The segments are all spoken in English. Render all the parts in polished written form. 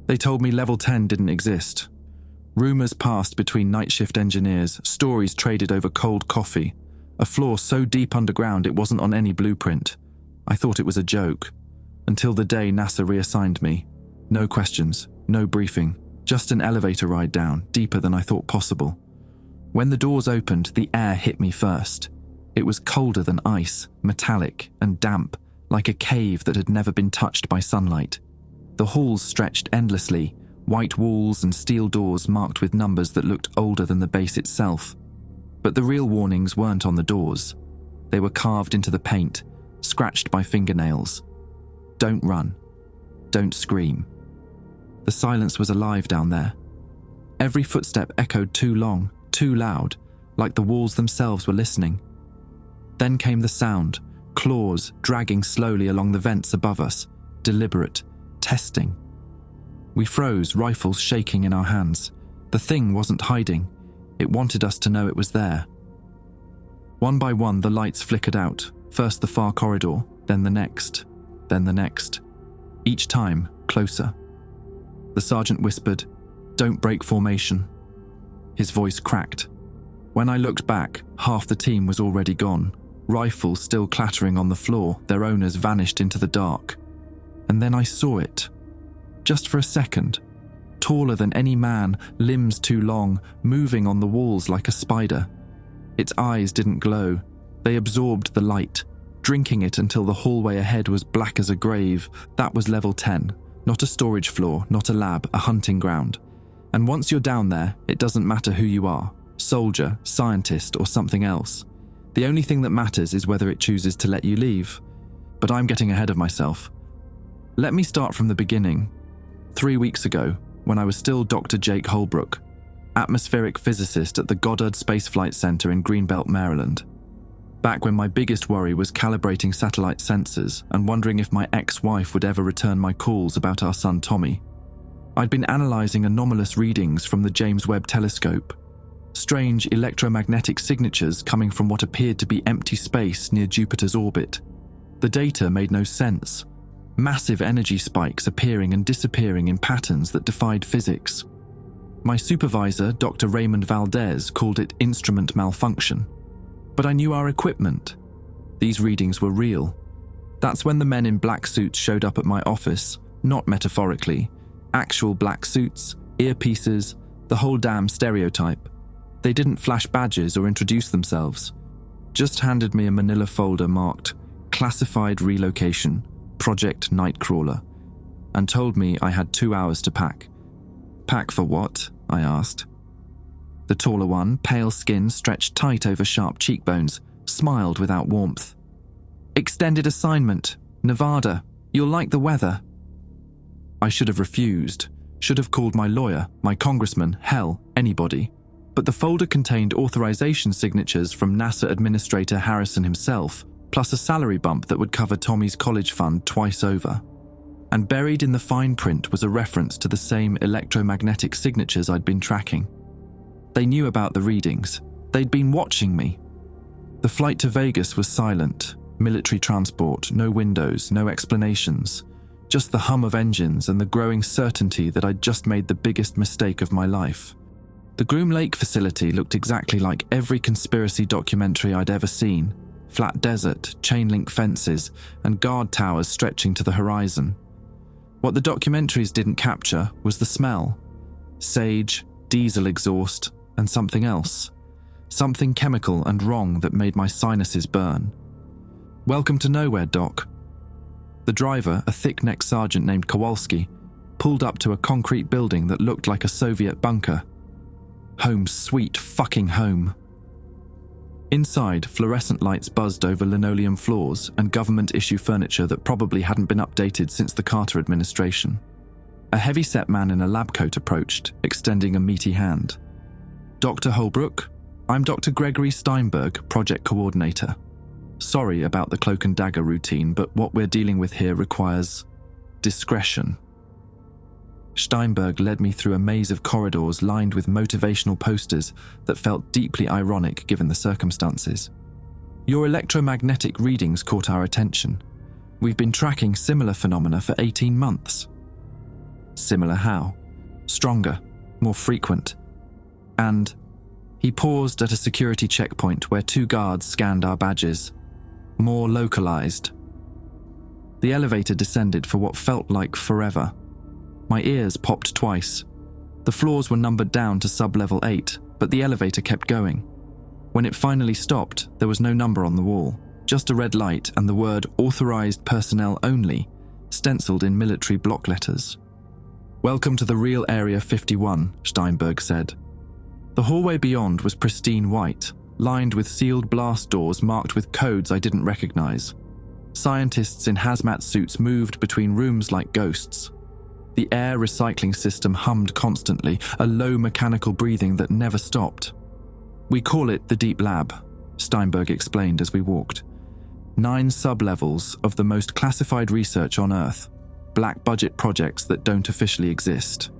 They told me level 10 didn't exist. Rumors passed between night shift engineers, stories traded over cold coffee, a floor so deep underground it wasn't on any blueprint. I thought it was a joke, until the day NASA reassigned me. No questions, no briefing, just an elevator ride down, deeper than I thought possible. When the doors opened, the air hit me first. It was colder than ice, metallic and damp, like a cave that had never been touched by sunlight. The halls stretched endlessly, white walls and steel doors marked with numbers that looked older than the base itself. But the real warnings weren't on the doors. They were carved into the paint, scratched by fingernails. Don't run. Don't scream. The silence was alive down there. Every footstep echoed too long, too loud, like the walls themselves were listening. Then came the sound, claws dragging slowly along the vents above us, deliberate, testing. We froze, rifles shaking in our hands. The thing wasn't hiding. It wanted us to know it was there. One by one, the lights flickered out, first the far corridor, then the next, then the next. Each time, closer. The sergeant whispered, "Don't break formation." His voice cracked. When I looked back, half the team was already gone, rifles still clattering on the floor, their owners vanished into the dark. And then I saw it. Just for a second. Taller than any man, limbs too long, moving on the walls like a spider. Its eyes didn't glow. They absorbed the light, drinking it until the hallway ahead was black as a grave. That was level 10. Not a storage floor, not a lab, a hunting ground. And once you're down there, it doesn't matter who you are, soldier, scientist, or something else. The only thing that matters is whether it chooses to let you leave. But I'm getting ahead of myself. Let me start from the beginning. 3 weeks ago, when I was still Dr. Jake Holbrook, atmospheric physicist at the Goddard Space Flight Center in Greenbelt, Maryland. Back when my biggest worry was calibrating satellite sensors and wondering if my ex-wife would ever return my calls about our son Tommy. I'd been analyzing anomalous readings from the James Webb Telescope, strange electromagnetic signatures coming from what appeared to be empty space near Jupiter's orbit. The data made no sense. Massive energy spikes appearing and disappearing in patterns that defied physics. My supervisor, Dr. Raymond Valdez, called it instrument malfunction. But I knew our equipment. These readings were real. That's when the men in black suits showed up at my office, not metaphorically. Actual black suits, earpieces, the whole damn stereotype. They didn't flash badges or introduce themselves. Just handed me a manila folder marked Classified Relocation, Project Nightcrawler, and told me I had 2 hours to pack. Pack for what? I asked. The taller one, pale skin stretched tight over sharp cheekbones, smiled without warmth. Extended assignment, Nevada. You'll like the weather. I should have refused. Should have called my lawyer, my congressman, hell, anybody. But the folder contained authorization signatures from NASA Administrator Harrison himself, plus a salary bump that would cover Tommy's college fund twice over. And buried in the fine print was a reference to the same electromagnetic signatures I'd been tracking. They knew about the readings. They'd been watching me. The flight to Vegas was silent. Military transport, no windows, no explanations. Just the hum of engines and the growing certainty that I'd just made the biggest mistake of my life. The Groom Lake facility looked exactly like every conspiracy documentary I'd ever seen. Flat desert, chain-link fences, and guard towers stretching to the horizon. What the documentaries didn't capture was the smell. Sage, diesel exhaust, and something else. Something chemical and wrong that made my sinuses burn. Welcome to nowhere, Doc. The driver, a thick-necked sergeant named Kowalski, pulled up to a concrete building that looked like a Soviet bunker. Home sweet fucking home. Inside, fluorescent lights buzzed over linoleum floors and government-issue furniture that probably hadn't been updated since the Carter administration. A heavy-set man in a lab coat approached, extending a meaty hand. Dr. Holbrook, I'm Dr. Gregory Steinberg, project coordinator. Sorry about the cloak and dagger routine, but what we're dealing with here requires discretion. Steinberg led me through a maze of corridors lined with motivational posters that felt deeply ironic given the circumstances. Your electromagnetic readings caught our attention. We've been tracking similar phenomena for 18 months. Similar how? Stronger, more frequent. And he paused at a security checkpoint where 2 guards scanned our badges. More localized. The elevator descended for what felt like forever. My ears popped twice. The floors were numbered down to sub-level 8, but the elevator kept going. When it finally stopped, there was no number on the wall, just a red light and the word "Authorized Personnel Only" stenciled in military block letters. "Welcome to the real Area 51, Steinberg said. The hallway beyond was pristine white, lined with sealed blast doors marked with codes I didn't recognize. Scientists in hazmat suits moved between rooms like ghosts. The air recycling system hummed constantly, a low mechanical breathing that never stopped. "We call it the Deep Lab," Steinberg explained as we walked. 9 sub-levels of the most classified research on Earth, black-budget projects that don't officially exist.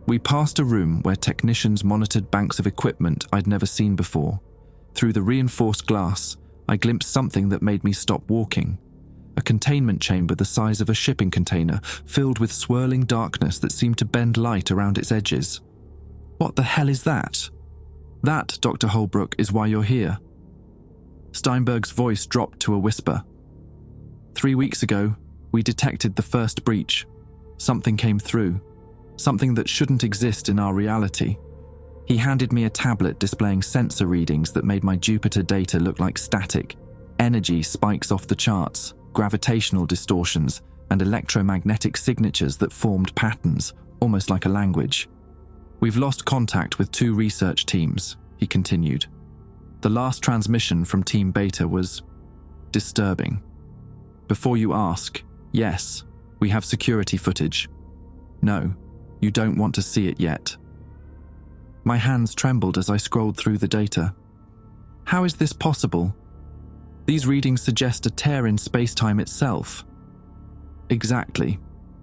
We passed a room where technicians monitored banks of equipment I'd never seen before. Through the reinforced glass, I glimpsed something that made me stop walking. A containment chamber the size of a shipping container, filled with swirling darkness that seemed to bend light around its edges. "What the hell is that?" "That, Dr. Holbrook, is why you're here." Steinberg's voice dropped to a whisper. 3 weeks ago, we detected the first breach. Something came through. Something that shouldn't exist in our reality. He handed me a tablet displaying sensor readings that made my Jupiter data look like static. Energy spikes off the charts, gravitational distortions, and electromagnetic signatures that formed patterns, almost like a language. "We've lost contact with 2 research teams," he continued. "The last transmission from Team Beta was disturbing. Before you ask, yes, we have security footage. No, you don't want to see it yet." My hands trembled as I scrolled through the data. How is this possible? These readings suggest a tear in space-time itself. Exactly.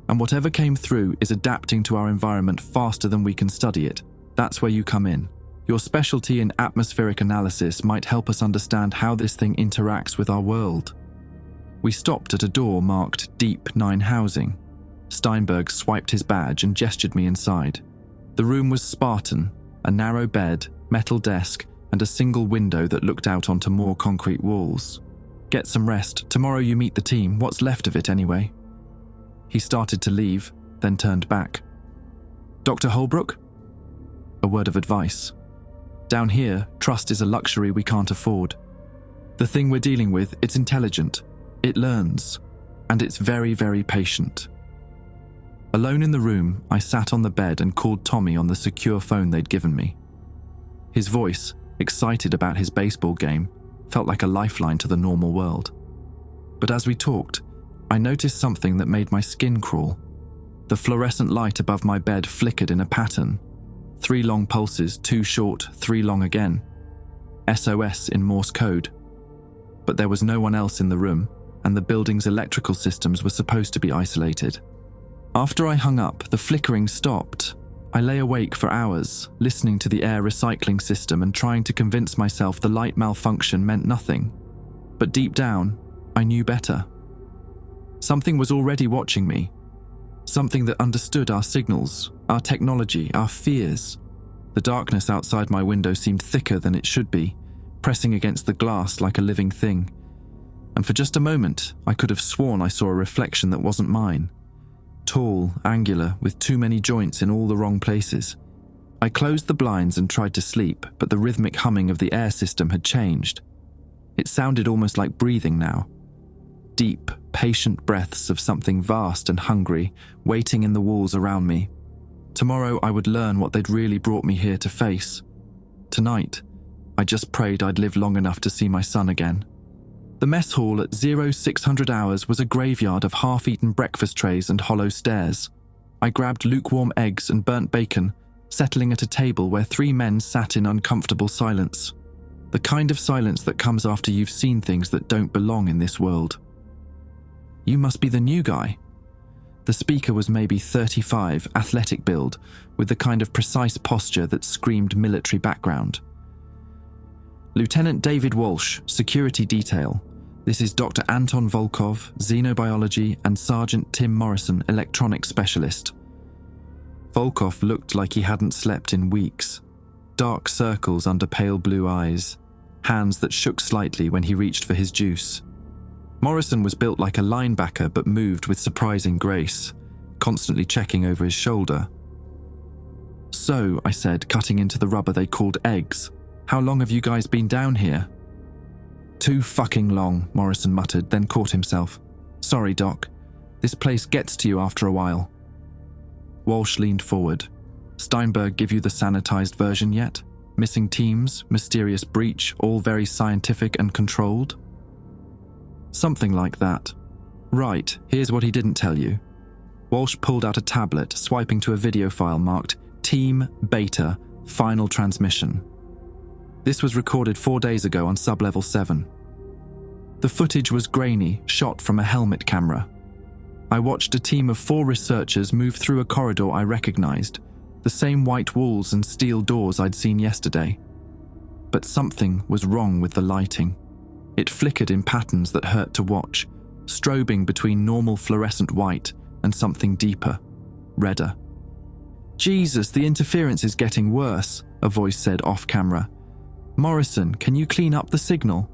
And whatever came through is adapting to our environment faster than we can study it. That's where you come in. Your specialty in atmospheric analysis might help us understand how this thing interacts with our world. We stopped at a door marked Deep 9 Housing. Steinberg swiped his badge and gestured me inside. The room was Spartan, a narrow bed, metal desk, and a single window that looked out onto more concrete walls. "Get some rest. Tomorrow you meet the team. What's left of it anyway?" He started to leave, then turned back. "Dr. Holbrook?" A word of advice. "Down here, trust is a luxury we can't afford. The thing we're dealing with, it's intelligent. It learns. And it's very, very patient." Alone in the room, I sat on the bed and called Tommy on the secure phone they'd given me. His voice, excited about his baseball game, felt like a lifeline to the normal world. But as we talked, I noticed something that made my skin crawl. The fluorescent light above my bed flickered in a pattern. 3 long pulses, 2 short, 3 long again. SOS in Morse code. But there was no one else in the room, and the building's electrical systems were supposed to be isolated. After I hung up, the flickering stopped. I lay awake for hours, listening to the air recycling system and trying to convince myself the light malfunction meant nothing. But deep down, I knew better. Something was already watching me. Something that understood our signals, our technology, our fears. The darkness outside my window seemed thicker than it should be, pressing against the glass like a living thing. And for just a moment, I could have sworn I saw a reflection that wasn't mine. Tall, angular, with too many joints in all the wrong places. I closed the blinds and tried to sleep, but the rhythmic humming of the air system had changed. It sounded almost like breathing now. Deep, patient breaths of something vast and hungry, waiting in the walls around me. Tomorrow I would learn what they'd really brought me here to face. Tonight, I just prayed I'd live long enough to see my son again. The mess hall at 0600 hours was a graveyard of half-eaten breakfast trays and hollow stairs. I grabbed lukewarm eggs and burnt bacon, settling at a table where 3 men sat in uncomfortable silence. The kind of silence that comes after you've seen things that don't belong in this world. "You must be the new guy." The speaker was maybe 35, athletic build, with the kind of precise posture that screamed military background. "Lieutenant David Walsh, security detail. This is Dr. Anton Volkov, xenobiology, and Sergeant Tim Morrison, electronics specialist. Volkov looked like he hadn't slept in weeks. Dark circles under pale blue eyes, hands that shook slightly when he reached for his juice. Morrison was built like a linebacker but moved with surprising grace, constantly checking over his shoulder. "So," I said, cutting into the rubber they called eggs, "how long have you guys been down here?" "Too fucking long," Morrison muttered, then caught himself. "Sorry, Doc. This place gets to you after a while." Walsh leaned forward. "Steinberg give you the sanitized version yet? Missing teams, mysterious breach, all very scientific and controlled?" "Something like that." "Right, here's what he didn't tell you." Walsh pulled out a tablet, swiping to a video file marked Team Beta Final Transmission. This was recorded 4 days ago on Sublevel 7. The footage was grainy, shot from a helmet camera. I watched a team of 4 researchers move through a corridor I recognized, the same white walls and steel doors I'd seen yesterday. But something was wrong with the lighting. It flickered in patterns that hurt to watch, strobing between normal fluorescent white and something deeper, redder. "Jesus, the interference is getting worse," a voice said off camera. "Morrison, can you clean up the signal?"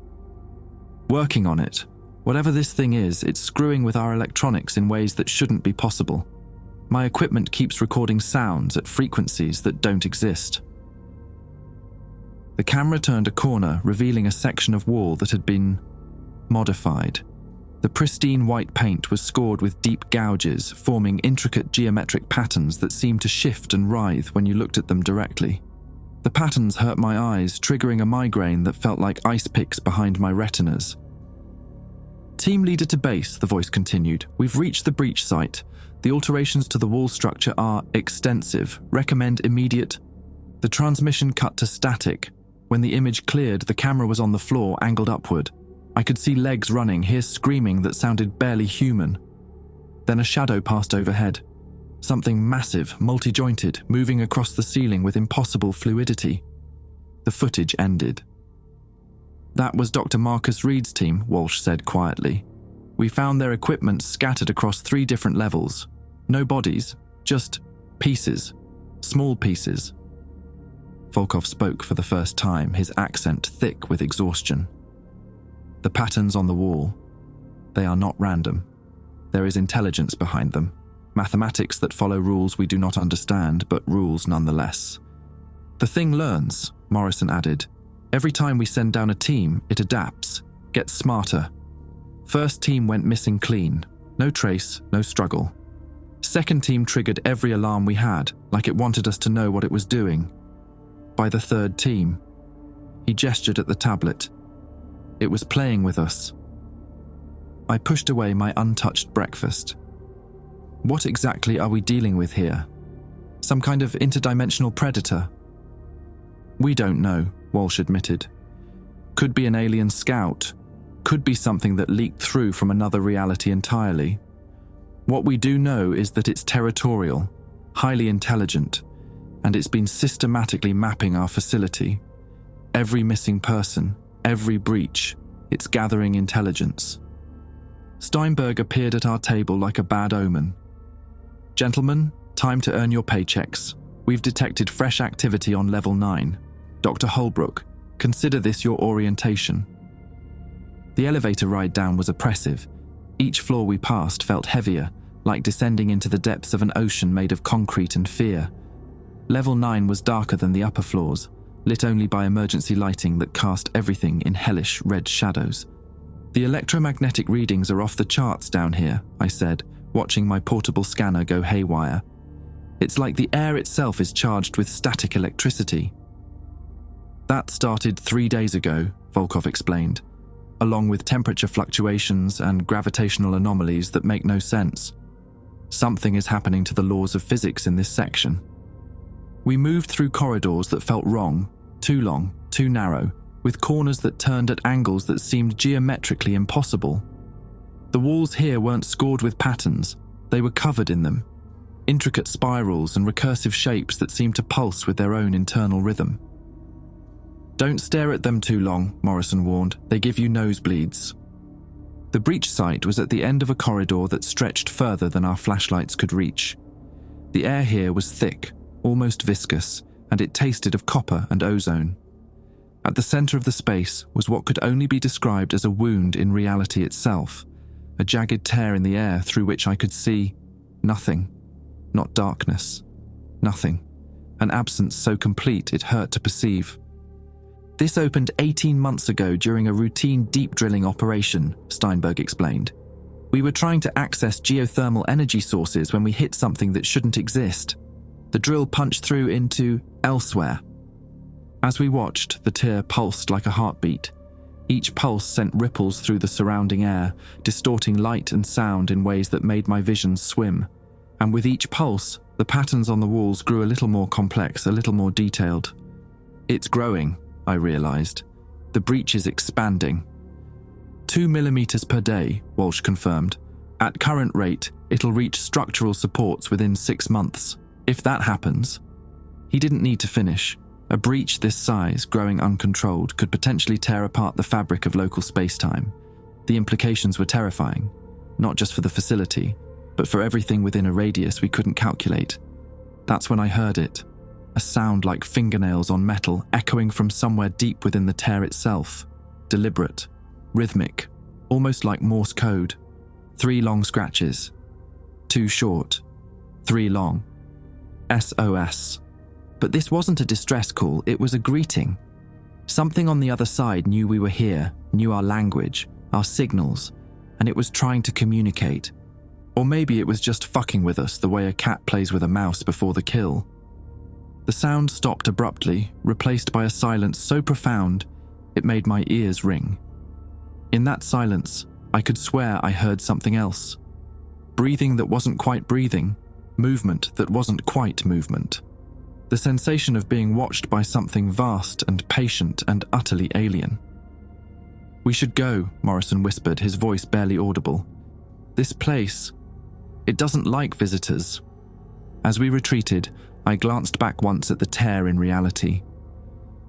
"Working on it. Whatever this thing is, it's screwing with our electronics in ways that shouldn't be possible. My equipment keeps recording sounds at frequencies that don't exist." The camera turned a corner, revealing a section of wall that had been modified. The pristine white paint was scored with deep gouges, forming intricate geometric patterns that seemed to shift and writhe when you looked at them directly. The patterns hurt my eyes, triggering a migraine that felt like ice picks behind my retinas. "Team leader to base," the voice continued. "We've reached the breach site. The alterations to the wall structure are extensive. Recommend immediate..." The transmission cut to static. When the image cleared, the camera was on the floor, angled upward. I could see legs running, hear screaming that sounded barely human. Then a shadow passed overhead. Something massive, multi-jointed, moving across the ceiling with impossible fluidity. The footage ended. "That was Dr. Marcus Reed's team," Walsh said quietly. "We found their equipment scattered across 3 different levels. No bodies, just pieces, small pieces." Volkov spoke for the first time, his accent thick with exhaustion. "The patterns on the wall, they are not random. There is intelligence behind them. Mathematics that follow rules we do not understand, but rules nonetheless. The thing learns," Morrison added. "Every time we send down a team, it adapts, gets smarter. First team went missing clean. No trace, no struggle. Second team triggered every alarm we had, like it wanted us to know what it was doing. By the third team..." He gestured at the tablet. "It was playing with us." I pushed away my untouched breakfast. "What exactly are we dealing with here? Some kind of interdimensional predator?" "We don't know," Walsh admitted. "Could be an alien scout. Could be something that leaked through from another reality entirely. What we do know is that it's territorial, highly intelligent, and it's been systematically mapping our facility. Every missing person, every breach, it's gathering intelligence." Steinberg appeared at our table like a bad omen. "Gentlemen, time to earn your paychecks. We've detected fresh activity on level 9. Dr. Holbrook, consider this your orientation." The elevator ride down was oppressive. Each floor we passed felt heavier, like descending into the depths of an ocean made of concrete and fear. Level 9 was darker than the upper floors, lit only by emergency lighting that cast everything in hellish red shadows. "The electromagnetic readings are off the charts down here," I said, watching my portable scanner go haywire. "It's like the air itself is charged with static electricity." "That started 3 days ago," Volkov explained, "along with temperature fluctuations and gravitational anomalies that make no sense. Something is happening to the laws of physics in this section." We moved through corridors that felt wrong, too long, too narrow, with corners that turned at angles that seemed geometrically impossible. The walls here weren't scored with patterns, they were covered in them. Intricate spirals and recursive shapes that seemed to pulse with their own internal rhythm. "Don't stare at them too long," Morrison warned. "They give you nosebleeds." The breach site was at the end of a corridor that stretched further than our flashlights could reach. The air here was thick, almost viscous, and it tasted of copper and ozone. At the center of the space was what could only be described as a wound in reality itself, a jagged tear in the air through which I could see nothing, not darkness, nothing, an absence so complete it hurt to perceive. This opened 18 months ago during a routine deep drilling operation, Steinberg explained. We were trying to access geothermal energy sources when we hit something that shouldn't exist. The drill punched through into elsewhere. As we watched, the tear pulsed like a heartbeat. Each pulse sent ripples through the surrounding air, distorting light and sound in ways that made my vision swim. And with each pulse, the patterns on the walls grew a little more complex, a little more detailed. It's growing, I realized. The breach is expanding. 2 millimeters per day, Walsh confirmed. At current rate, it'll reach structural supports within 6 months. If that happens, he didn't need to finish. A breach this size, growing uncontrolled, could potentially tear apart the fabric of local space-time. The implications were terrifying, not just for the facility, but for everything within a radius we couldn't calculate. That's when I heard it, a sound like fingernails on metal echoing from somewhere deep within the tear itself. Deliberate, rhythmic, almost like Morse code. 3 long scratches. 2 short. 3 long. SOS. But this wasn't a distress call, it was a greeting. Something on the other side knew we were here, knew our language, our signals, and it was trying to communicate. Or maybe it was just fucking with us the way a cat plays with a mouse before the kill. The sound stopped abruptly, replaced by a silence so profound it made my ears ring. In that silence, I could swear I heard something else. Breathing that wasn't quite breathing, movement that wasn't quite movement. The sensation of being watched by something vast and patient and utterly alien. "We should go," Morrison whispered, his voice barely audible. "This place, it doesn't like visitors." As we retreated, I glanced back once at the tear in reality.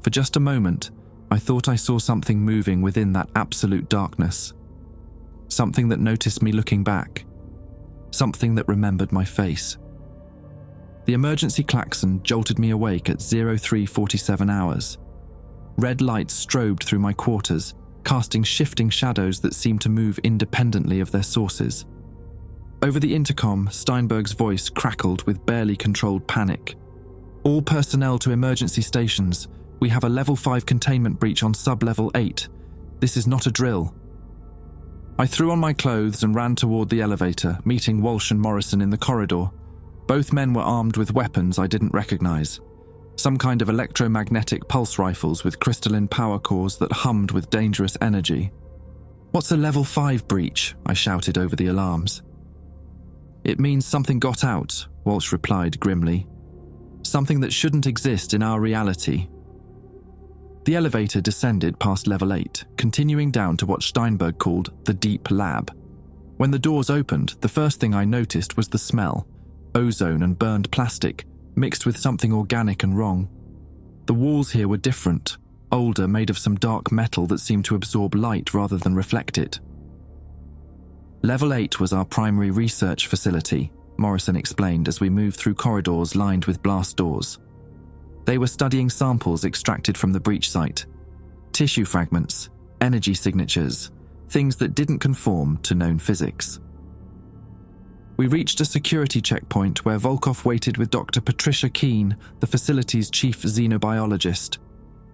For just a moment, I thought I saw something moving within that absolute darkness. Something that noticed me looking back. Something that remembered my face. The emergency klaxon jolted me awake at 03:47 hours. Red lights strobed through my quarters, casting shifting shadows that seemed to move independently of their sources. Over the intercom, Steinberg's voice crackled with barely controlled panic. "All personnel to emergency stations. We have a level 5 containment breach on sub-level 8. This is not a drill." I threw on my clothes and ran toward the elevator, meeting Walsh and Morrison in the corridor. Both men were armed with weapons I didn't recognize. Some kind of electromagnetic pulse rifles with crystalline power cores that hummed with dangerous energy. "What's a level 5 breach?" I shouted over the alarms. "It means something got out," Walsh replied grimly. "Something that shouldn't exist in our reality." The elevator descended past level 8, continuing down to what Steinberg called the deep lab. When the doors opened, the first thing I noticed was the smell. Ozone and burned plastic, mixed with something organic and wrong. The walls here were different, older, made of some dark metal that seemed to absorb light rather than reflect it. Level 8 was our primary research facility, Morrison explained as we moved through corridors lined with blast doors. They were studying samples extracted from the breach site. Tissue fragments, energy signatures, things that didn't conform to known physics. We reached a security checkpoint where Volkov waited with Dr. Patricia Keene, the facility's chief xenobiologist.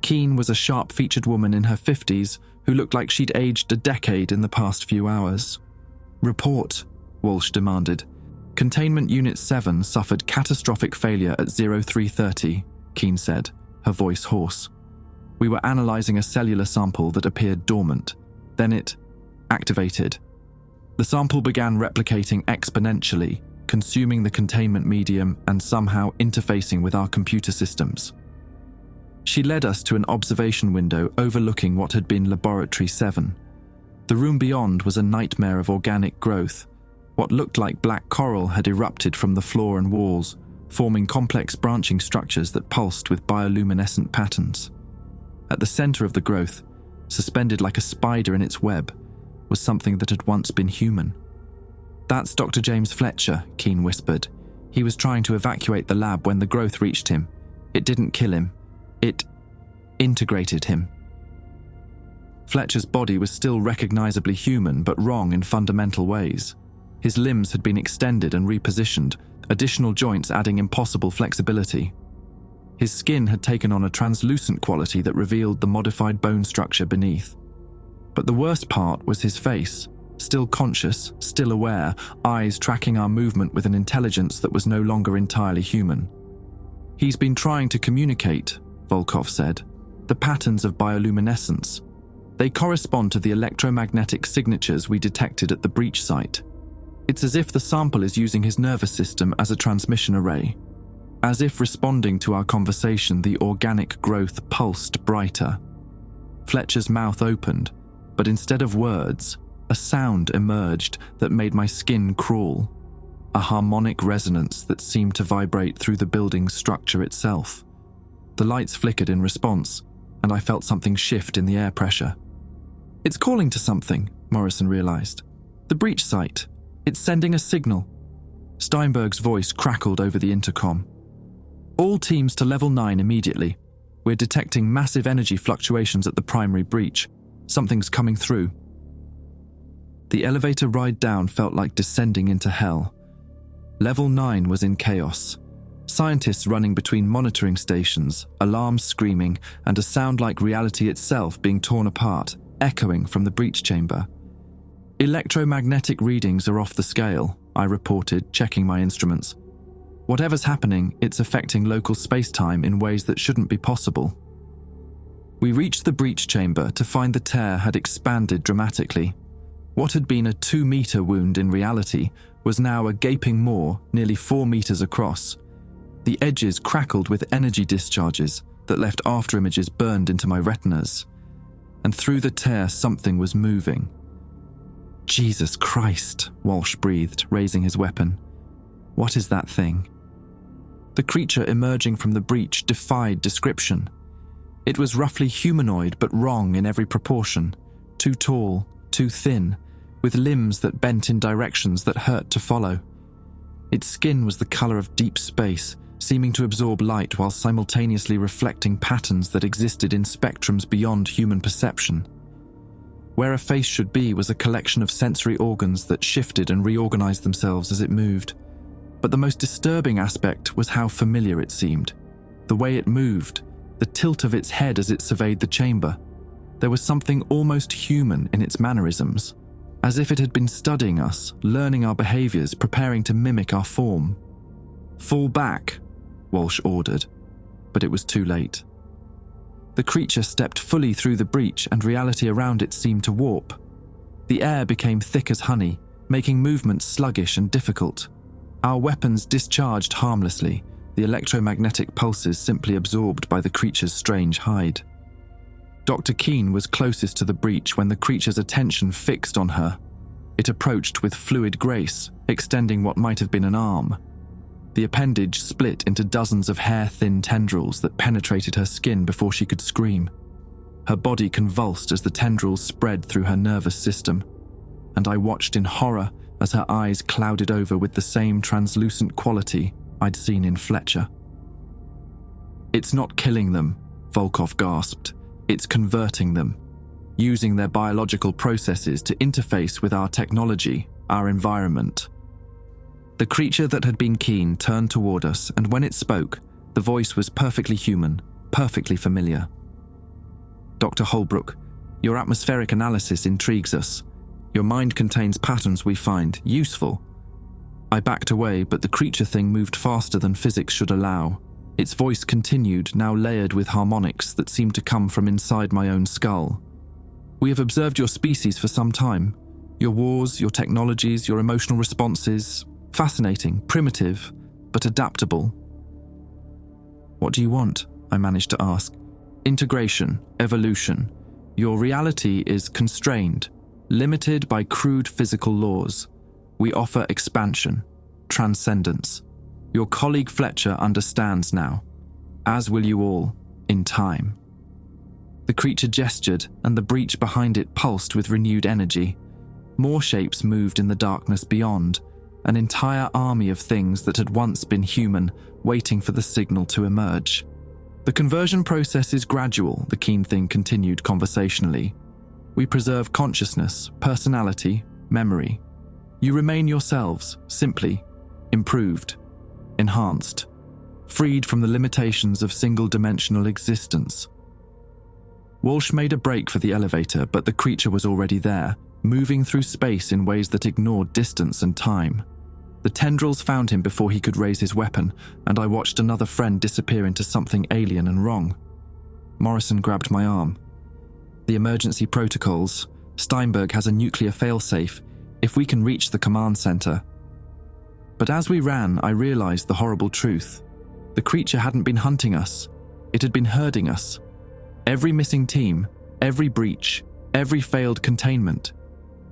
Keene was a sharp-featured woman in her 50s who looked like she'd aged a decade in the past few hours. "Report," Walsh demanded. "Containment Unit 7 suffered catastrophic failure at 03:30, Keene said, her voice hoarse. "We were analyzing a cellular sample that appeared dormant. Then it activated. The sample began replicating exponentially, consuming the containment medium and somehow interfacing with our computer systems." She led us to an observation window overlooking what had been Laboratory 7. The room beyond was a nightmare of organic growth. What looked like black coral had erupted from the floor and walls, forming complex branching structures that pulsed with bioluminescent patterns. At the center of the growth, suspended like a spider in its web, was something that had once been human. "That's Dr. James Fletcher," Keane whispered. "He was trying to evacuate the lab when the growth reached him. It didn't kill him. It integrated him." Fletcher's body was still recognizably human, but wrong in fundamental ways. His limbs had been extended and repositioned, additional joints adding impossible flexibility. His skin had taken on a translucent quality that revealed the modified bone structure beneath. But the worst part was his face, still conscious, still aware, eyes tracking our movement with an intelligence that was no longer entirely human. "He's been trying to communicate," Volkov said. "The patterns of bioluminescence. They correspond to the electromagnetic signatures we detected at the breach site. It's as if the sample is using his nervous system as a transmission array. As if responding to our conversation, the organic growth pulsed brighter." Fletcher's mouth opened, but instead of words, a sound emerged that made my skin crawl. A harmonic resonance that seemed to vibrate through the building's structure itself. The lights flickered in response, and I felt something shift in the air pressure. "It's calling to something," Morrison realized. "The breach site. It's sending a signal." Steinberg's voice crackled over the intercom. "All teams to level 9 immediately. We're detecting massive energy fluctuations at the primary breach. Something's coming through." The elevator ride down felt like descending into hell. Level 9 was in chaos. Scientists running between monitoring stations, alarms screaming, and a sound like reality itself being torn apart, echoing from the breach chamber. "Electromagnetic readings are off the scale," I reported, checking my instruments. "Whatever's happening, it's affecting local space-time in ways that shouldn't be possible." We reached the breach chamber to find the tear had expanded dramatically. What had been a 2-meter wound in reality was now a gaping maw nearly 4 meters across. The edges crackled with energy discharges that left afterimages burned into my retinas. And through the tear, something was moving. "Jesus Christ," Walsh breathed, raising his weapon. "What is that thing?" The creature emerging from the breach defied description. It was roughly humanoid but wrong in every proportion. Too tall, too thin, with limbs that bent in directions that hurt to follow. Its skin was the color of deep space, seeming to absorb light while simultaneously reflecting patterns that existed in spectrums beyond human perception. Where a face should be was a collection of sensory organs that shifted and reorganized themselves as it moved. But the most disturbing aspect was how familiar it seemed. The way it moved, the tilt of its head as it surveyed the chamber. There was something almost human in its mannerisms, as if it had been studying us, learning our behaviors, preparing to mimic our form. "Fall back," Walsh ordered, but it was too late. The creature stepped fully through the breach and reality around it seemed to warp. The air became thick as honey, making movement sluggish and difficult. Our weapons discharged harmlessly, the electromagnetic pulses simply absorbed by the creature's strange hide. Dr. Keane was closest to the breach when the creature's attention fixed on her. It approached with fluid grace, extending what might have been an arm. The appendage split into dozens of hair-thin tendrils that penetrated her skin before she could scream. Her body convulsed as the tendrils spread through her nervous system, and I watched in horror as her eyes clouded over with the same translucent quality I'd seen in Fletcher. "It's not killing them," Volkov gasped. "It's converting them, using their biological processes to interface with our technology, our environment." The creature that had been Keane turned toward us, and when it spoke, the voice was perfectly human, perfectly familiar. "Dr. Holbrook, your atmospheric analysis intrigues us. Your mind contains patterns we find useful." I backed away, but the creature thing moved faster than physics should allow. Its voice continued, now layered with harmonics that seemed to come from inside my own skull. "We have observed your species for some time. Your wars, your technologies, your emotional responses. Fascinating, primitive, but adaptable." "What do you want?" I managed to ask. "Integration, evolution. Your reality is constrained, limited by crude physical laws. We offer expansion, transcendence. Your colleague Fletcher understands now, as will you all, in time." The creature gestured, and the breach behind it pulsed with renewed energy. More shapes moved in the darkness beyond, an entire army of things that had once been human, waiting for the signal to emerge. The conversion process is gradual, the keen thing continued conversationally. We preserve consciousness, personality, memory. You remain yourselves, simply, improved, enhanced, freed from the limitations of single-dimensional existence. Walsh made a break for the elevator, but the creature was already there, moving through space in ways that ignored distance and time. The tendrils found him before he could raise his weapon, and I watched another friend disappear into something alien and wrong. Morrison grabbed my arm. The emergency protocols. Steinberg has a nuclear failsafe. If we can reach the command center. But as we ran, I realized the horrible truth. The creature hadn't been hunting us. It had been herding us. Every missing team, every breach, every failed containment.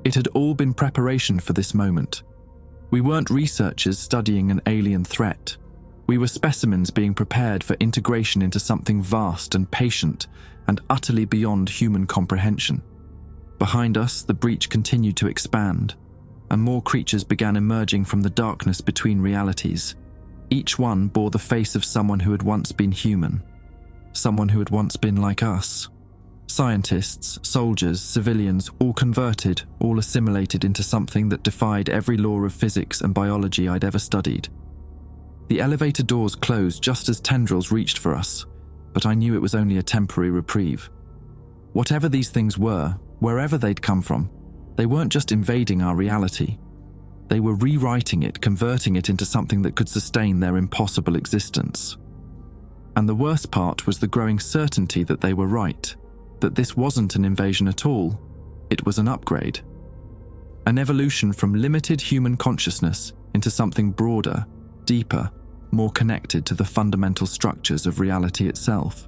It had all been preparation for this moment. We weren't researchers studying an alien threat. We were specimens being prepared for integration into something vast and patient and utterly beyond human comprehension. Behind us, the breach continued to expand, and more creatures began emerging from the darkness between realities. Each one bore the face of someone who had once been human, someone who had once been like us. Scientists, soldiers, civilians, all converted, all assimilated into something that defied every law of physics and biology I'd ever studied. The elevator doors closed just as tendrils reached for us, but I knew it was only a temporary reprieve. Whatever these things were, wherever they'd come from, they weren't just invading our reality. They were rewriting it, converting it into something that could sustain their impossible existence. And the worst part was the growing certainty that they were right, that this wasn't an invasion at all, it was an upgrade. An evolution from limited human consciousness into something broader, deeper, more connected to the fundamental structures of reality itself.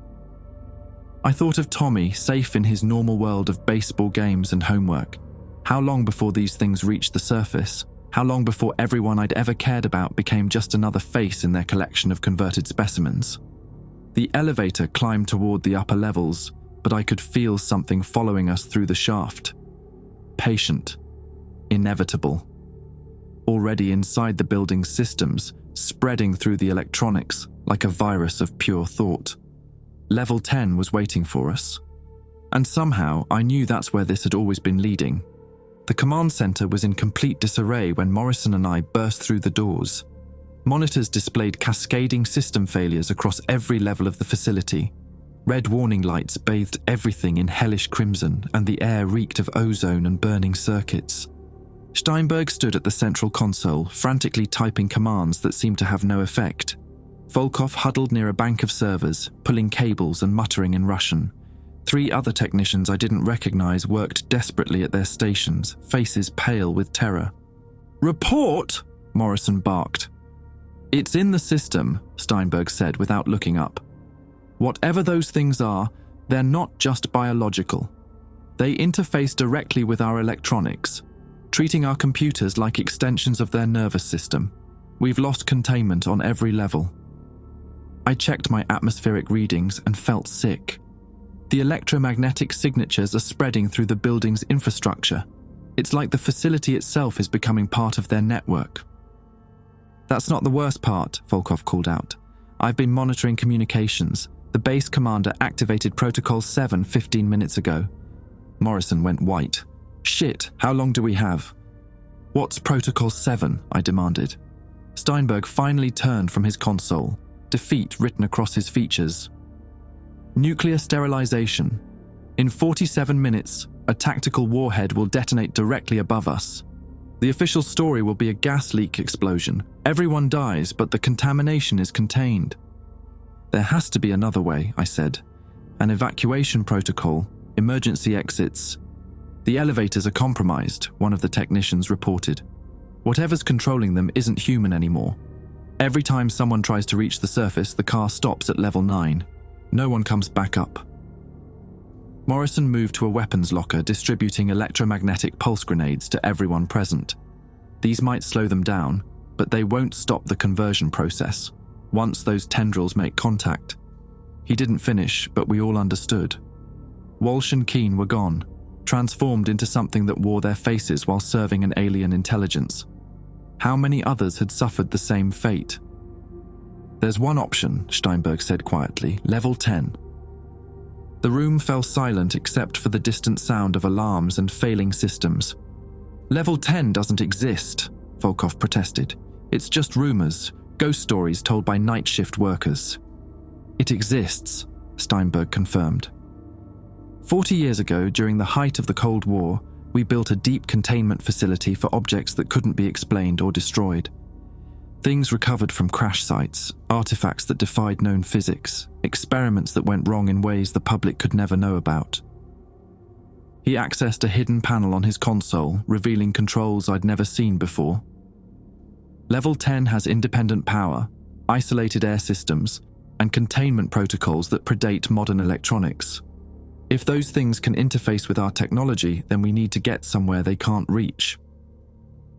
I thought of Tommy, safe in his normal world of baseball games and homework. How long before these things reached the surface? How long before everyone I'd ever cared about became just another face in their collection of converted specimens? The elevator climbed toward the upper levels, but I could feel something following us through the shaft. Patient. Inevitable. Already inside the building's systems, spreading through the electronics like a virus of pure thought. Level 10 was waiting for us. And somehow, I knew that's where this had always been leading. The command center was in complete disarray when Morrison and I burst through the doors. Monitors displayed cascading system failures across every level of the facility. Red warning lights bathed everything in hellish crimson, and the air reeked of ozone and burning circuits. Steinberg stood at the central console, frantically typing commands that seemed to have no effect. Volkov huddled near a bank of servers, pulling cables and muttering in Russian. 3 other technicians I didn't recognize worked desperately at their stations, faces pale with terror. "Report!" Morrison barked. "It's in the system," Steinberg said without looking up. "Whatever those things are, they're not just biological. They interface directly with our electronics, treating our computers like extensions of their nervous system. We've lost containment on every level." I checked my atmospheric readings and felt sick. The electromagnetic signatures are spreading through the building's infrastructure. It's like the facility itself is becoming part of their network. "That's not the worst part," Volkov called out. "I've been monitoring communications. The base commander activated Protocol 7 15 minutes ago." Morrison went white. "Shit, how long do we have?" "What's Protocol 7? I demanded. Steinberg finally turned from his console, defeat written across his features. "Nuclear sterilization. In 47 minutes, a tactical warhead will detonate directly above us. The official story will be a gas leak explosion. Everyone dies, but the contamination is contained." "There has to be another way," I said. "An evacuation protocol, emergency exits." "The elevators are compromised," one of the technicians reported. "Whatever's controlling them isn't human anymore. Every time someone tries to reach the surface, the car stops at level 9. No one comes back up." Morrison moved to a weapons locker, distributing electromagnetic pulse grenades to everyone present. These might slow them down, but they won't stop the conversion process, once those tendrils make contact. He didn't finish, but we all understood. Walsh and Keane were gone. transformed into something that wore their faces while serving an alien intelligence. How many others had suffered the same fate? "There's one option," Steinberg said quietly, "level 10. The room fell silent except for the distant sound of alarms and failing systems. "Level 10 doesn't exist," Volkov protested. "It's just rumors, ghost stories told by night shift workers." "It exists," Steinberg confirmed. 40 years ago, during the height of the Cold War, we built a deep containment facility for objects that couldn't be explained or destroyed. Things recovered from crash sites, artifacts that defied known physics, experiments that went wrong in ways the public could never know about. He accessed a hidden panel on his console, revealing controls I'd never seen before. Level 10 has independent power, isolated air systems, and containment protocols that predate modern electronics. If those things can interface with our technology, then we need to get somewhere they can't reach.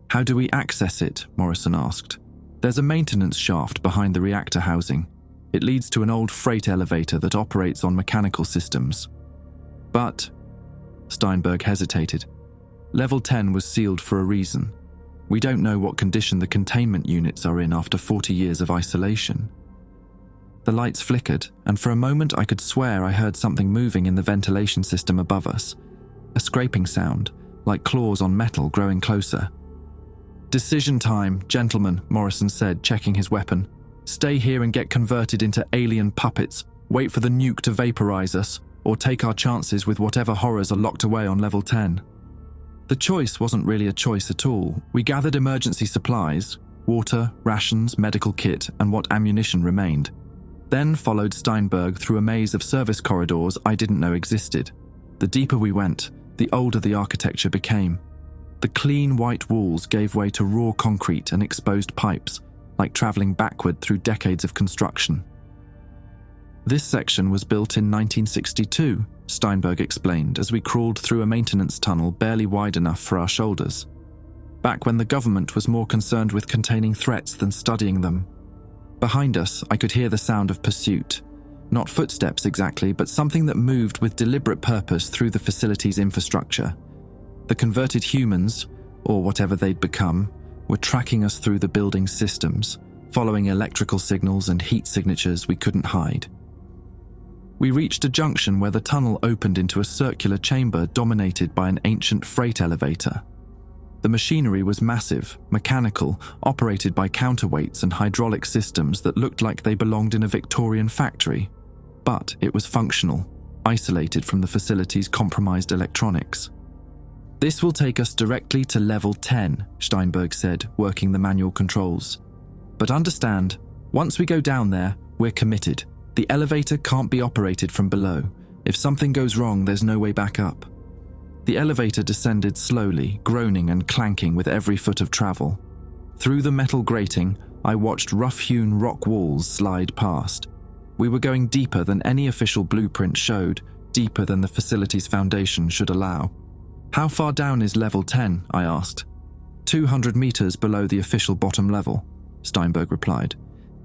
"How do we access it?" Morrison asked. "There's a maintenance shaft behind the reactor housing. It leads to an old freight elevator that operates on mechanical systems." "But," Steinberg hesitated, "Level 10 was sealed for a reason. We don't know what condition the containment units are in after 40 years of isolation." The lights flickered, and for a moment I could swear I heard something moving in the ventilation system above us. A scraping sound, like claws on metal growing closer. "Decision time, gentlemen," Morrison said, checking his weapon. "Stay here and get converted into alien puppets, wait for the nuke to vaporize us, or take our chances with whatever horrors are locked away on level 10. The choice wasn't really a choice at all. We gathered emergency supplies, water, rations, medical kit, and what ammunition remained. Then followed Steinberg through a maze of service corridors I didn't know existed. The deeper we went, the older the architecture became. The clean white walls gave way to raw concrete and exposed pipes, like traveling backward through decades of construction. "This section was built in 1962, Steinberg explained as we crawled through a maintenance tunnel barely wide enough for our shoulders. "Back when the government was more concerned with containing threats than studying them." Behind us, I could hear the sound of pursuit. Not footsteps exactly, but something that moved with deliberate purpose through the facility's infrastructure. The converted humans, or whatever they'd become, were tracking us through the building's systems, following electrical signals and heat signatures we couldn't hide. We reached a junction where the tunnel opened into a circular chamber dominated by an ancient freight elevator. The machinery was massive, mechanical, operated by counterweights and hydraulic systems that looked like they belonged in a Victorian factory. But it was functional, isolated from the facility's compromised electronics. "This will take us directly to level 10, Steinberg said, working the manual controls. "But understand, once we go down there, we're committed. The elevator can't be operated from below. If something goes wrong, there's no way back up." The elevator descended slowly, groaning and clanking with every foot of travel. Through the metal grating, I watched rough-hewn rock walls slide past. We were going deeper than any official blueprint showed, deeper than the facility's foundation should allow. "How far down is level 10?" I asked. 200 meters below the official bottom level, Steinberg replied.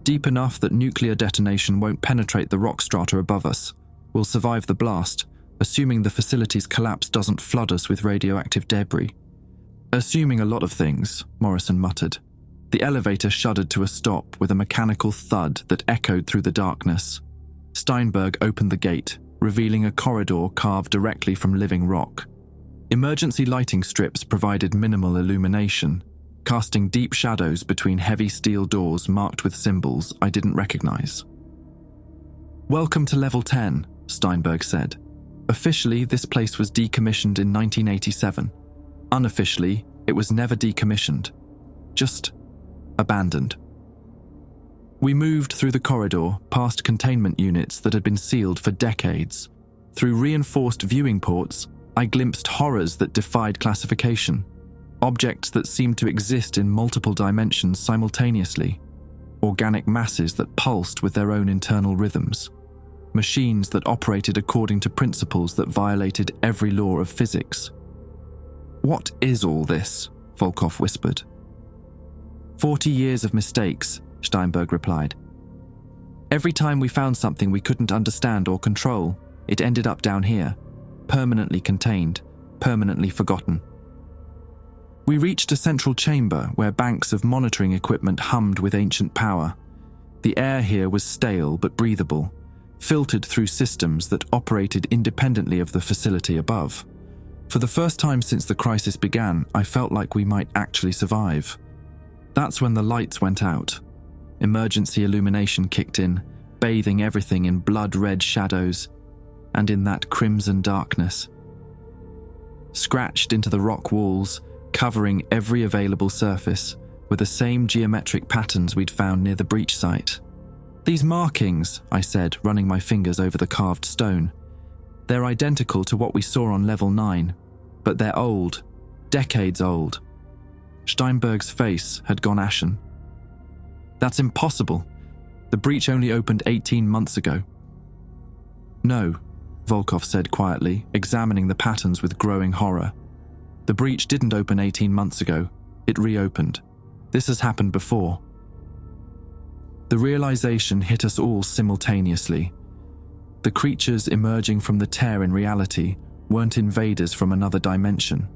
"Deep enough that nuclear detonation won't penetrate the rock strata above us. We'll survive the blast, assuming the facility's collapse doesn't flood us with radioactive debris." "Assuming a lot of things," Morrison muttered. The elevator shuddered to a stop with a mechanical thud that echoed through the darkness. Steinberg opened the gate, revealing a corridor carved directly from living rock. Emergency lighting strips provided minimal illumination, casting deep shadows between heavy steel doors marked with symbols I didn't recognize. "Welcome to level 10, Steinberg said. "Officially, this place was decommissioned in 1987. Unofficially, it was never decommissioned. Just abandoned." We moved through the corridor, past containment units that had been sealed for decades. Through reinforced viewing ports, I glimpsed horrors that defied classification. Objects that seemed to exist in multiple dimensions simultaneously. Organic masses that pulsed with their own internal rhythms. Machines that operated according to principles that violated every law of physics. "What is all this?" Volkov whispered. 40 years of mistakes, Steinberg replied. "Every time we found something we couldn't understand or control, it ended up down here, permanently contained, permanently forgotten. We reached a central chamber where banks of monitoring equipment hummed with ancient power. The air here was stale but breathable, filtered through systems that operated independently of the facility above. For the first time since the crisis began, I felt like we might actually survive. That's when the lights went out. Emergency illumination kicked in, bathing everything in blood-red shadows and in that crimson darkness. Scratched into the rock walls, covering every available surface, were the same geometric patterns we'd found near the breach site. "These markings," I said, running my fingers over the carved stone. "They're identical to what we saw on level 9, but they're old, decades old." Steinberg's face had gone ashen. "That's impossible. The breach only opened 18 months ago." "No," Volkov said quietly, examining the patterns with growing horror. "The breach didn't open 18 months ago. It reopened. This has happened before." The realization hit us all simultaneously. The creatures emerging from the tear in reality weren't invaders from another dimension.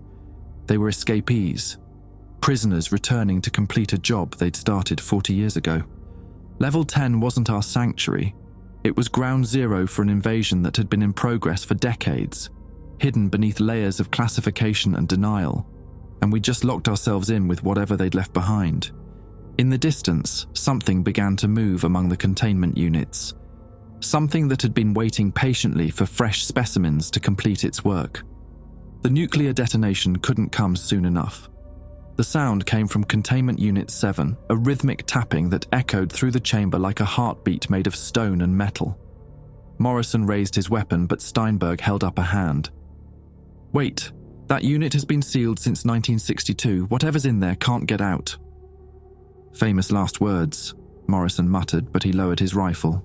They were escapees, prisoners returning to complete a job they'd started 40 years ago. Level 10 wasn't our sanctuary. It was ground zero for an invasion that had been in progress for decades, hidden beneath layers of classification and denial, and we just locked ourselves in with whatever they'd left behind. In the distance, something began to move among the containment units, something that had been waiting patiently for fresh specimens to complete its work. The nuclear detonation couldn't come soon enough. The sound came from Containment Unit 7, a rhythmic tapping that echoed through the chamber like a heartbeat made of stone and metal. Morrison raised his weapon, but Steinberg held up a hand. "Wait, that unit has been sealed since 1962. Whatever's in there can't get out." "Famous last words," Morrison muttered, but he lowered his rifle.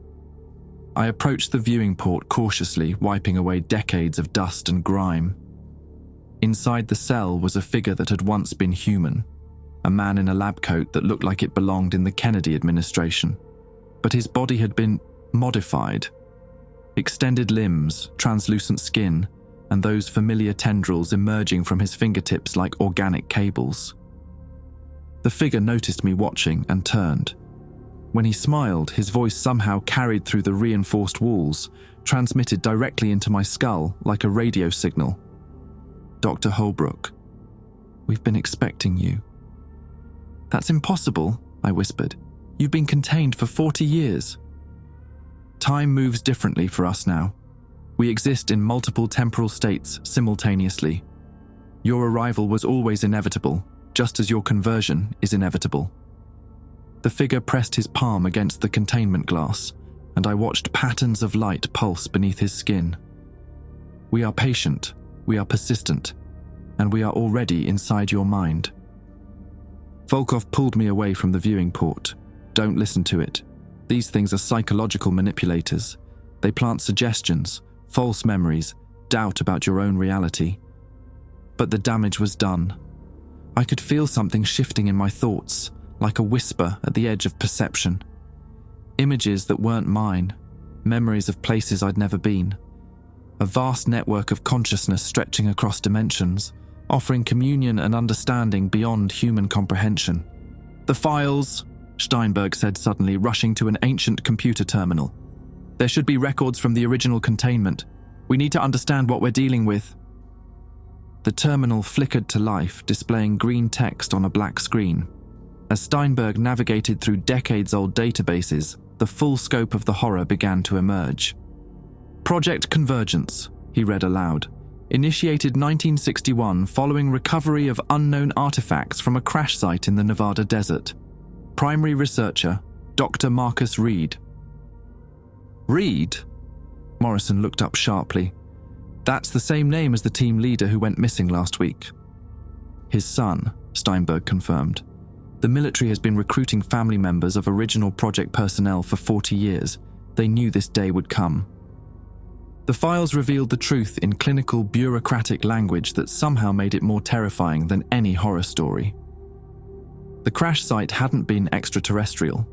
I approached the viewing port cautiously, wiping away decades of dust and grime. Inside the cell was a figure that had once been human, a man in a lab coat that looked like it belonged in the Kennedy administration. But his body had been modified. Extended limbs, translucent skin, and those familiar tendrils emerging from his fingertips like organic cables. The figure noticed me watching and turned. When he smiled, his voice somehow carried through the reinforced walls, transmitted directly into my skull like a radio signal. "Dr. Holbrook, we've been expecting you." "That's impossible," I whispered. "You've been contained for 40 years. Time moves differently for us now. We exist in multiple temporal states simultaneously. Your arrival was always inevitable, just as your conversion is inevitable." The figure pressed his palm against the containment glass, and I watched patterns of light pulse beneath his skin. "We are patient, we are persistent, and we are already inside your mind." Volkov pulled me away from the viewing port. "Don't listen to it. These things are psychological manipulators. They plant suggestions, false memories, doubt about your own reality." But the damage was done. I could feel something shifting in my thoughts, like a whisper at the edge of perception. Images that weren't mine, memories of places I'd never been. A vast network of consciousness stretching across dimensions, offering communion and understanding beyond human comprehension. "The files," Steinberg said suddenly, rushing to an ancient computer terminal. "There should be records from the original containment. We need to understand what we're dealing with." The terminal flickered to life, displaying green text on a black screen. As Steinberg navigated through decades-old databases, the full scope of the horror began to emerge. "Project Convergence," he read aloud. "Initiated 1961 following recovery of unknown artifacts from a crash site in the Nevada desert. Primary researcher, Dr. Marcus Reed." "Reed?" Morrison looked up sharply. "That's the same name as the team leader who went missing last week." "His son," Steinberg confirmed. "The military has been recruiting family members of original project personnel for 40 years. They knew this day would come." The files revealed the truth in clinical, bureaucratic language that somehow made it more terrifying than any horror story. The crash site hadn't been extraterrestrial.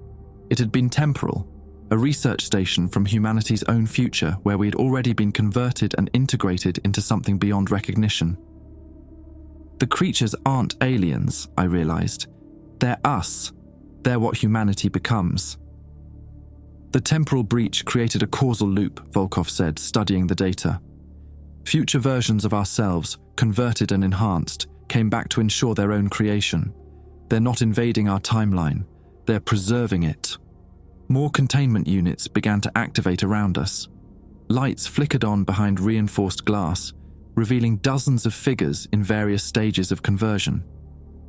It had been temporal, a research station from humanity's own future where we had already been converted and integrated into something beyond recognition. The creatures aren't aliens, I realized. They're us. They're what humanity becomes. The temporal breach created a causal loop, Volkov said, studying the data. Future versions of ourselves, converted and enhanced, came back to ensure their own creation. They're not invading our timeline. They're preserving it. More containment units began to activate around us. Lights flickered on behind reinforced glass, revealing dozens of figures in various stages of conversion.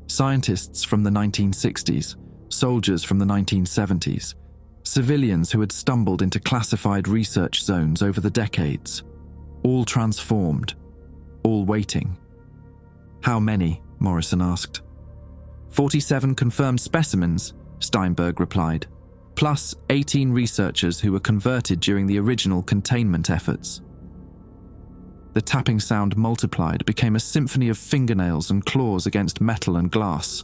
Scientists from the 1960s, soldiers from the 1970s, civilians who had stumbled into classified research zones over the decades. All transformed, all waiting. How many? Morrison asked. 47 confirmed specimens, Steinberg replied, plus 18 researchers who were converted during the original containment efforts. The tapping sound multiplied, became a symphony of fingernails and claws against metal and glass.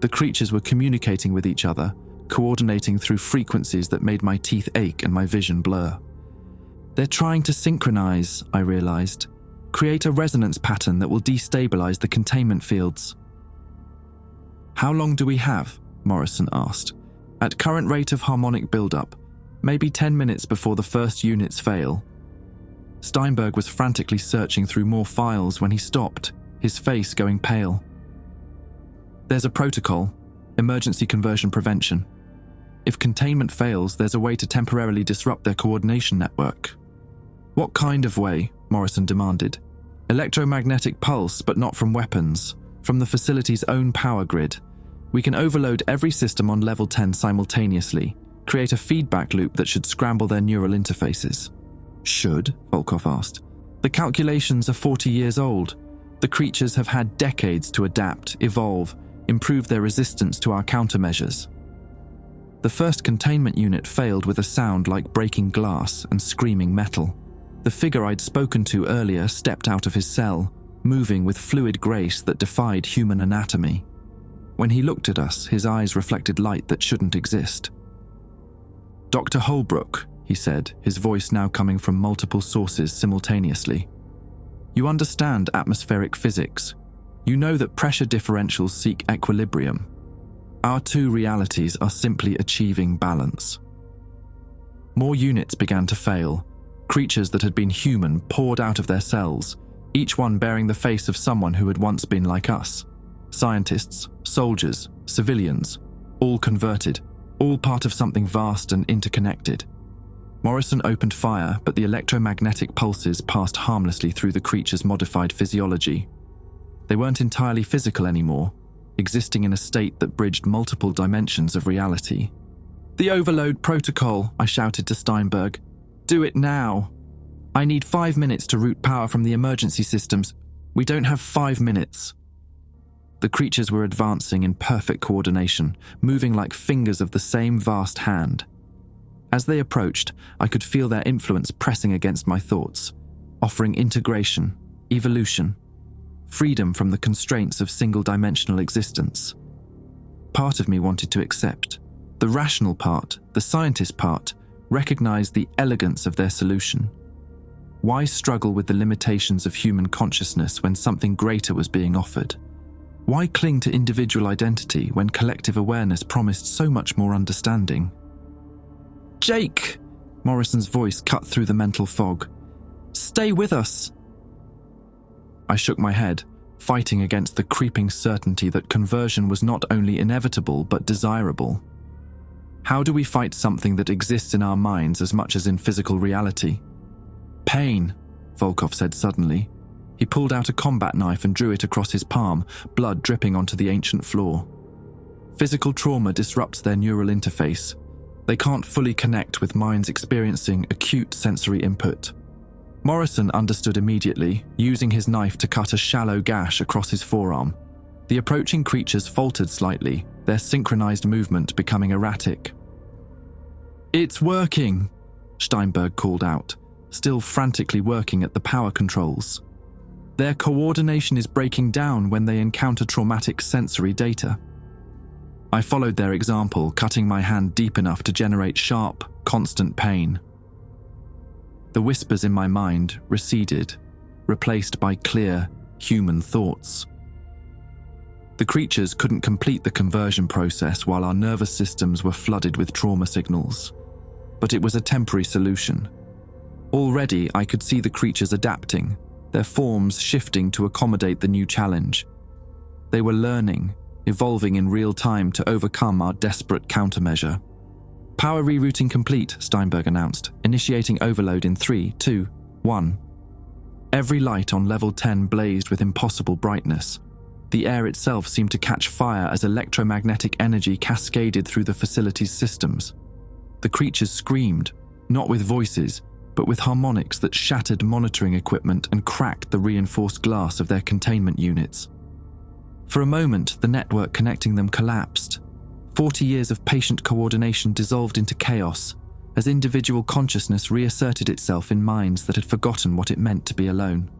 The creatures were communicating with each other, coordinating through frequencies that made my teeth ache and my vision blur. They're trying to synchronize, I realized, create a resonance pattern that will destabilize the containment fields. How long do we have? Morrison asked. At current rate of harmonic buildup, maybe 10 minutes before the first units fail. Steinberg was frantically searching through more files when he stopped, his face going pale. There's a protocol, emergency conversion prevention. If containment fails, there's a way to temporarily disrupt their coordination network. What kind of way? Morrison demanded. Electromagnetic pulse, but not from weapons, from the facility's own power grid. We can overload every system on level 10 simultaneously, create a feedback loop that should scramble their neural interfaces. Should? Volkov asked. The calculations are 40 years old. The creatures have had decades to adapt, evolve, improve their resistance to our countermeasures. The first containment unit failed with a sound like breaking glass and screaming metal. The figure I'd spoken to earlier stepped out of his cell, moving with fluid grace that defied human anatomy. When he looked at us, his eyes reflected light that shouldn't exist. Dr. Holbrook, he said, his voice now coming from multiple sources simultaneously. You understand atmospheric physics. You know that pressure differentials seek equilibrium. Our two realities are simply achieving balance. More units began to fail. Creatures that had been human poured out of their cells, each one bearing the face of someone who had once been like us. Scientists, soldiers, civilians, all converted, all part of something vast and interconnected. Morrison opened fire, but the electromagnetic pulses passed harmlessly through the creature's modified physiology. They weren't entirely physical anymore, existing in a state that bridged multiple dimensions of reality. The overload protocol, I shouted to Steinberg. Do it now. I need 5 minutes to route power from the emergency systems. We don't have 5 minutes. The creatures were advancing in perfect coordination, moving like fingers of the same vast hand. As they approached, I could feel their influence pressing against my thoughts, offering integration, evolution, freedom from the constraints of single-dimensional existence. Part of me wanted to accept. The rational part, the scientist part, recognized the elegance of their solution. Why struggle with the limitations of human consciousness when something greater was being offered? Why cling to individual identity when collective awareness promised so much more understanding? Jake! Morrison's voice cut through the mental fog. Stay with us! I shook my head, fighting against the creeping certainty that conversion was not only inevitable but desirable. How do we fight something that exists in our minds as much as in physical reality? Pain, Volkov said suddenly. He pulled out a combat knife and drew it across his palm, blood dripping onto the ancient floor. Physical trauma disrupts their neural interface. They can't fully connect with minds experiencing acute sensory input. Morrison understood immediately, using his knife to cut a shallow gash across his forearm. The approaching creatures faltered slightly, their synchronized movement becoming erratic. It's working, Steinberg called out, still frantically working at the power controls. Their coordination is breaking down when they encounter traumatic sensory data. I followed their example, cutting my hand deep enough to generate sharp, constant pain. The whispers in my mind receded, replaced by clear, human thoughts. The creatures couldn't complete the conversion process while our nervous systems were flooded with trauma signals. But it was a temporary solution. Already, I could see the creatures adapting, their forms shifting to accommodate the new challenge. They were learning, evolving in real time to overcome our desperate countermeasure. Power rerouting complete, Steinberg announced, initiating overload in 3, 2, 1. Every light on level 10 blazed with impossible brightness. The air itself seemed to catch fire as electromagnetic energy cascaded through the facility's systems. The creatures screamed, not with voices, but with harmonics that shattered monitoring equipment and cracked the reinforced glass of their containment units. For a moment, the network connecting them collapsed. 40 years of patient coordination dissolved into chaos, as individual consciousness reasserted itself in minds that had forgotten what it meant to be alone.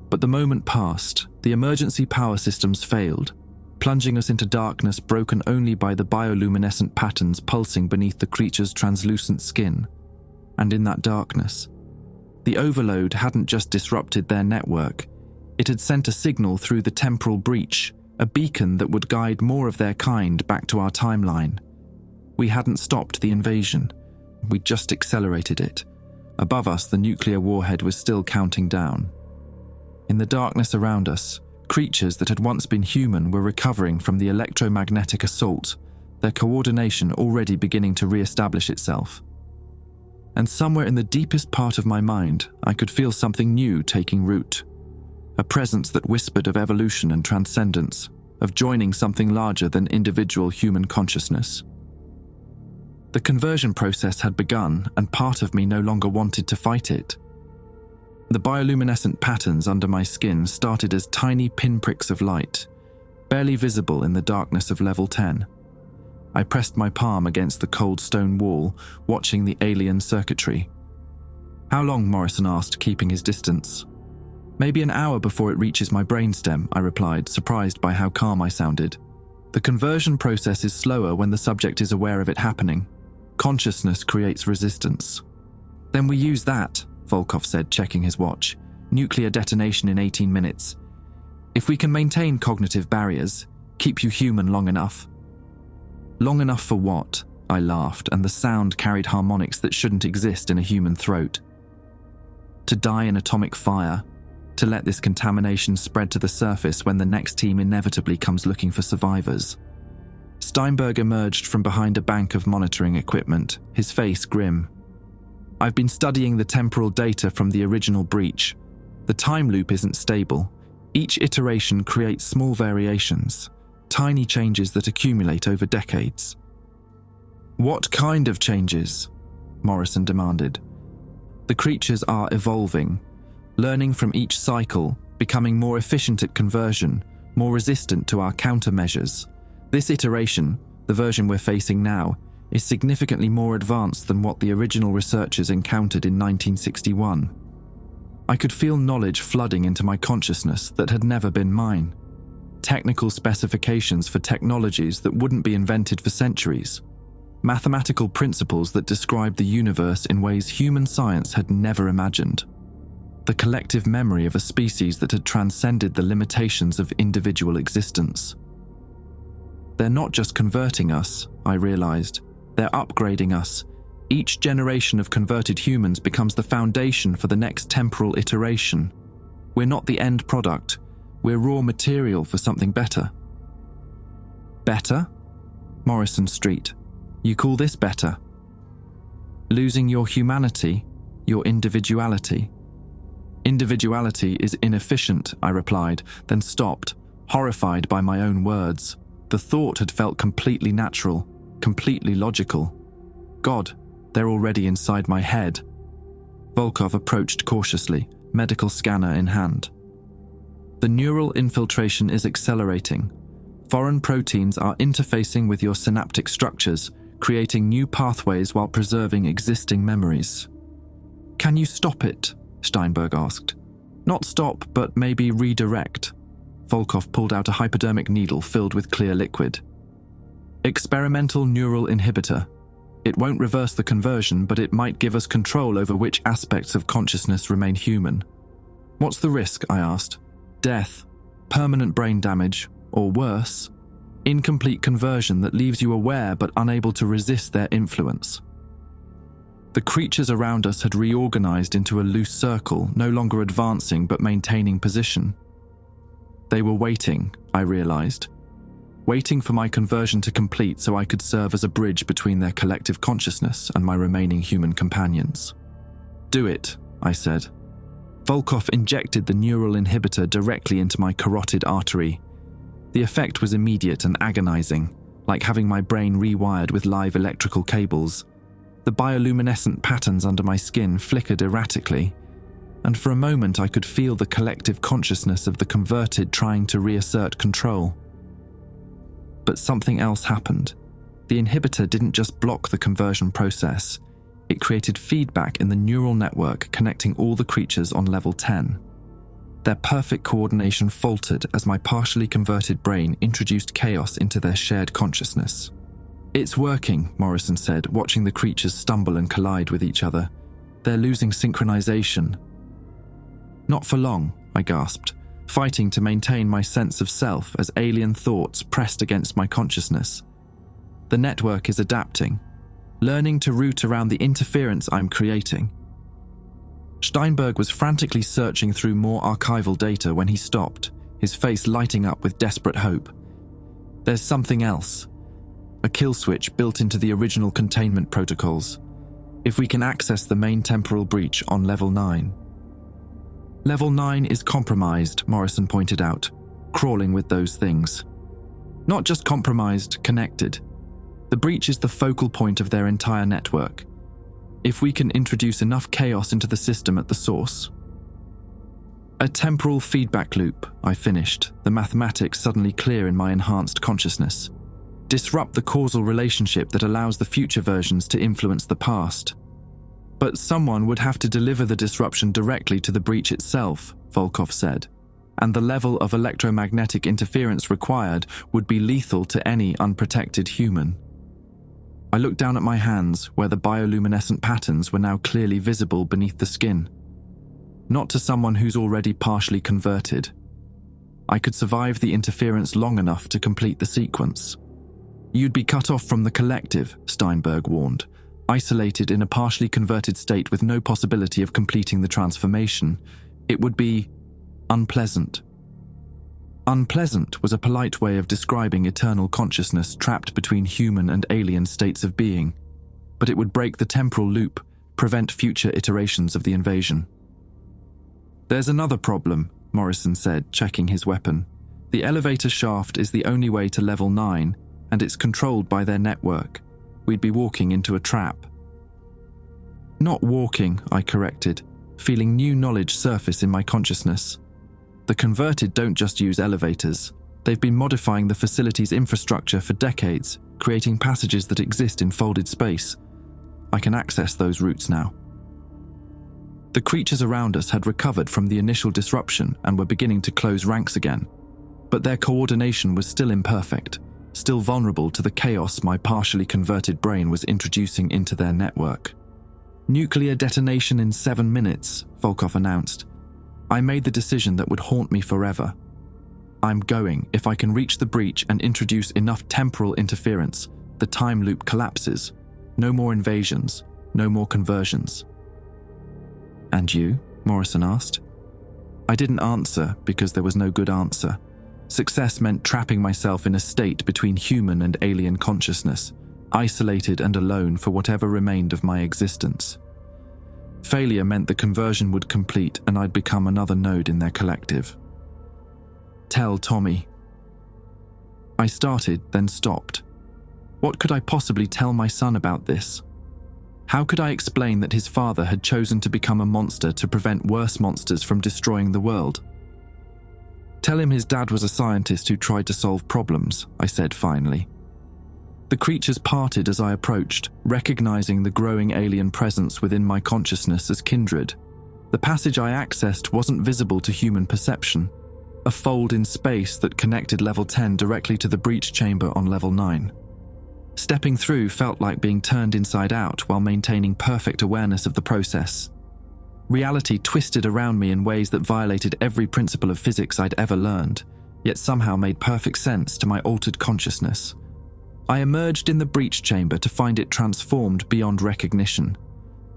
But the moment passed, the emergency power systems failed, plunging us into darkness broken only by the bioluminescent patterns pulsing beneath the creature's translucent skin. And in that darkness, the overload hadn't just disrupted their network, it had sent a signal through the temporal breach, a beacon that would guide more of their kind back to our timeline. We hadn't stopped the invasion, we'd just accelerated it. Above us, the nuclear warhead was still counting down. In the darkness around us, creatures that had once been human were recovering from the electromagnetic assault, their coordination already beginning to re-establish itself. And somewhere in the deepest part of my mind, I could feel something new taking root. A presence that whispered of evolution and transcendence, of joining something larger than individual human consciousness. The conversion process had begun, and part of me no longer wanted to fight it. The bioluminescent patterns under my skin started as tiny pinpricks of light, barely visible in the darkness of level 10. I pressed my palm against the cold stone wall, watching the alien circuitry. "How long?" Morrison asked, keeping his distance. "Maybe an hour before it reaches my brainstem," I replied, surprised by how calm I sounded. "The conversion process is slower when the subject is aware of it happening. Consciousness creates resistance." "Then we use that," Volkov said, checking his watch. "Nuclear detonation in 18 minutes. If we can maintain cognitive barriers, keep you human long enough." "Long enough for what?" I laughed, and the sound carried harmonics that shouldn't exist in a human throat. "To die in atomic fire, to let this contamination spread to the surface when the next team inevitably comes looking for survivors." Steinberg emerged from behind a bank of monitoring equipment, his face grim. "I've been studying the temporal data from the original breach. The time loop isn't stable. Each iteration creates small variations, tiny changes that accumulate over decades." "What kind of changes?" Morrison demanded. "The creatures are evolving, learning from each cycle, becoming more efficient at conversion, more resistant to our countermeasures. This iteration, the version we're facing now, is significantly more advanced than what the original researchers encountered in 1961. I could feel knowledge flooding into my consciousness that had never been mine. Technical specifications for technologies that wouldn't be invented for centuries. Mathematical principles that described the universe in ways human science had never imagined. The collective memory of a species that had transcended the limitations of individual existence. They're not just converting us, I realized. They're upgrading us. Each generation of converted humans becomes the foundation for the next temporal iteration. We're not the end product. We're raw material for something better." "Better?" Morrison Street. "You call this better?" "Losing your humanity, your individuality." "Individuality is inefficient," I replied, then stopped, horrified by my own words. The thought had felt completely natural, completely logical. God, they're already inside my head. Volkov approached cautiously, medical scanner in hand. "The neural infiltration is accelerating. Foreign proteins are interfacing with your synaptic structures, creating new pathways while preserving existing memories." "Can you stop it?" Steinberg asked. "Not stop, but maybe redirect." Volkov pulled out a hypodermic needle filled with clear liquid. "Experimental neural inhibitor. It won't reverse the conversion, but it might give us control over which aspects of consciousness remain human." "What's the risk?" I asked. "Death, permanent brain damage, or worse, Incomplete conversion that leaves you aware but unable to resist their influence. The creatures around us had reorganized into a loose circle, no longer advancing but maintaining position. They were waiting, I realized. Waiting for my conversion to complete so I could serve as a bridge between their collective consciousness and my remaining human companions. "Do it," I said. Volkov injected the neural inhibitor directly into my carotid artery. The effect was immediate and agonizing, like having my brain rewired with live electrical cables. The bioluminescent patterns under my skin flickered erratically, and for a moment I could feel the collective consciousness of the converted trying to reassert control. But something else happened. The inhibitor didn't just block the conversion process. It created feedback in the neural network connecting all the creatures on level 10. Their perfect coordination faltered as my partially converted brain introduced chaos into their shared consciousness. "It's working," Morrison said, watching the creatures stumble and collide with each other. "They're losing synchronization." "Not for long," I gasped, fighting to maintain my sense of self as alien thoughts pressed against my consciousness. "The network is adapting, learning to route around the interference I'm creating." Steinberg was frantically searching through more archival data when he stopped, his face lighting up with desperate hope. "There's something else. A kill switch built into the original containment protocols. If we can access the main temporal breach on level 9. "Level 9 is compromised," Morrison pointed out, crawling with those things. "Not just compromised, connected. The breach is the focal point of their entire network. If we can introduce enough chaos into the system at the source." "A temporal feedback loop," I finished, the mathematics suddenly clear in my enhanced consciousness. "Disrupt the causal relationship that allows the future versions to influence the past." "But someone would have to deliver the disruption directly to the breach itself," Volkov said, "and the level of electromagnetic interference required would be lethal to any unprotected human." I looked down at my hands, where the bioluminescent patterns were now clearly visible beneath the skin. "Not to someone who's already partially converted. I could survive the interference long enough to complete the sequence." "You'd be cut off from the collective," Steinberg warned, "isolated in a partially converted state with no possibility of completing the transformation. It would be unpleasant." Unpleasant was a polite way of describing eternal consciousness trapped between human and alien states of being, but it would break the temporal loop, prevent future iterations of the invasion. "There's another problem," Morrison said, checking his weapon. "The elevator shaft is the only way to level 9, and it's controlled by their network. We'd be walking into a trap." "Not walking," I corrected, feeling new knowledge surface in my consciousness. "The converted don't just use elevators. They've been modifying the facility's infrastructure for decades, creating passages that exist in folded space. I can access those routes now." The creatures around us had recovered from the initial disruption and were beginning to close ranks again, but their coordination was still imperfect, still vulnerable to the chaos my partially converted brain was introducing into their network. "Nuclear detonation in 7 minutes, Volkov announced. "I made the decision that would haunt me forever. I'm going. If I can reach the breach and introduce enough temporal interference, the time loop collapses. No more invasions, no more conversions." "And you?" Morrison asked. I didn't answer because there was no good answer. Success meant trapping myself in a state between human and alien consciousness, isolated and alone for whatever remained of my existence. Failure meant the conversion would complete and I'd become another node in their collective. "Tell Tommy." I started, then stopped. What could I possibly tell my son about this? How could I explain that his father had chosen to become a monster to prevent worse monsters from destroying the world? "Tell him his dad was a scientist who tried to solve problems," I said finally. The creatures parted as I approached, recognizing the growing alien presence within my consciousness as kindred. The passage I accessed wasn't visible to human perception, a fold in space that connected level 10 directly to the breach chamber on level 9. Stepping through felt like being turned inside out while maintaining perfect awareness of the process. Reality twisted around me in ways that violated every principle of physics I'd ever learned. yet somehow made perfect sense to my altered consciousness. I emerged in the breach chamber to find it transformed beyond recognition.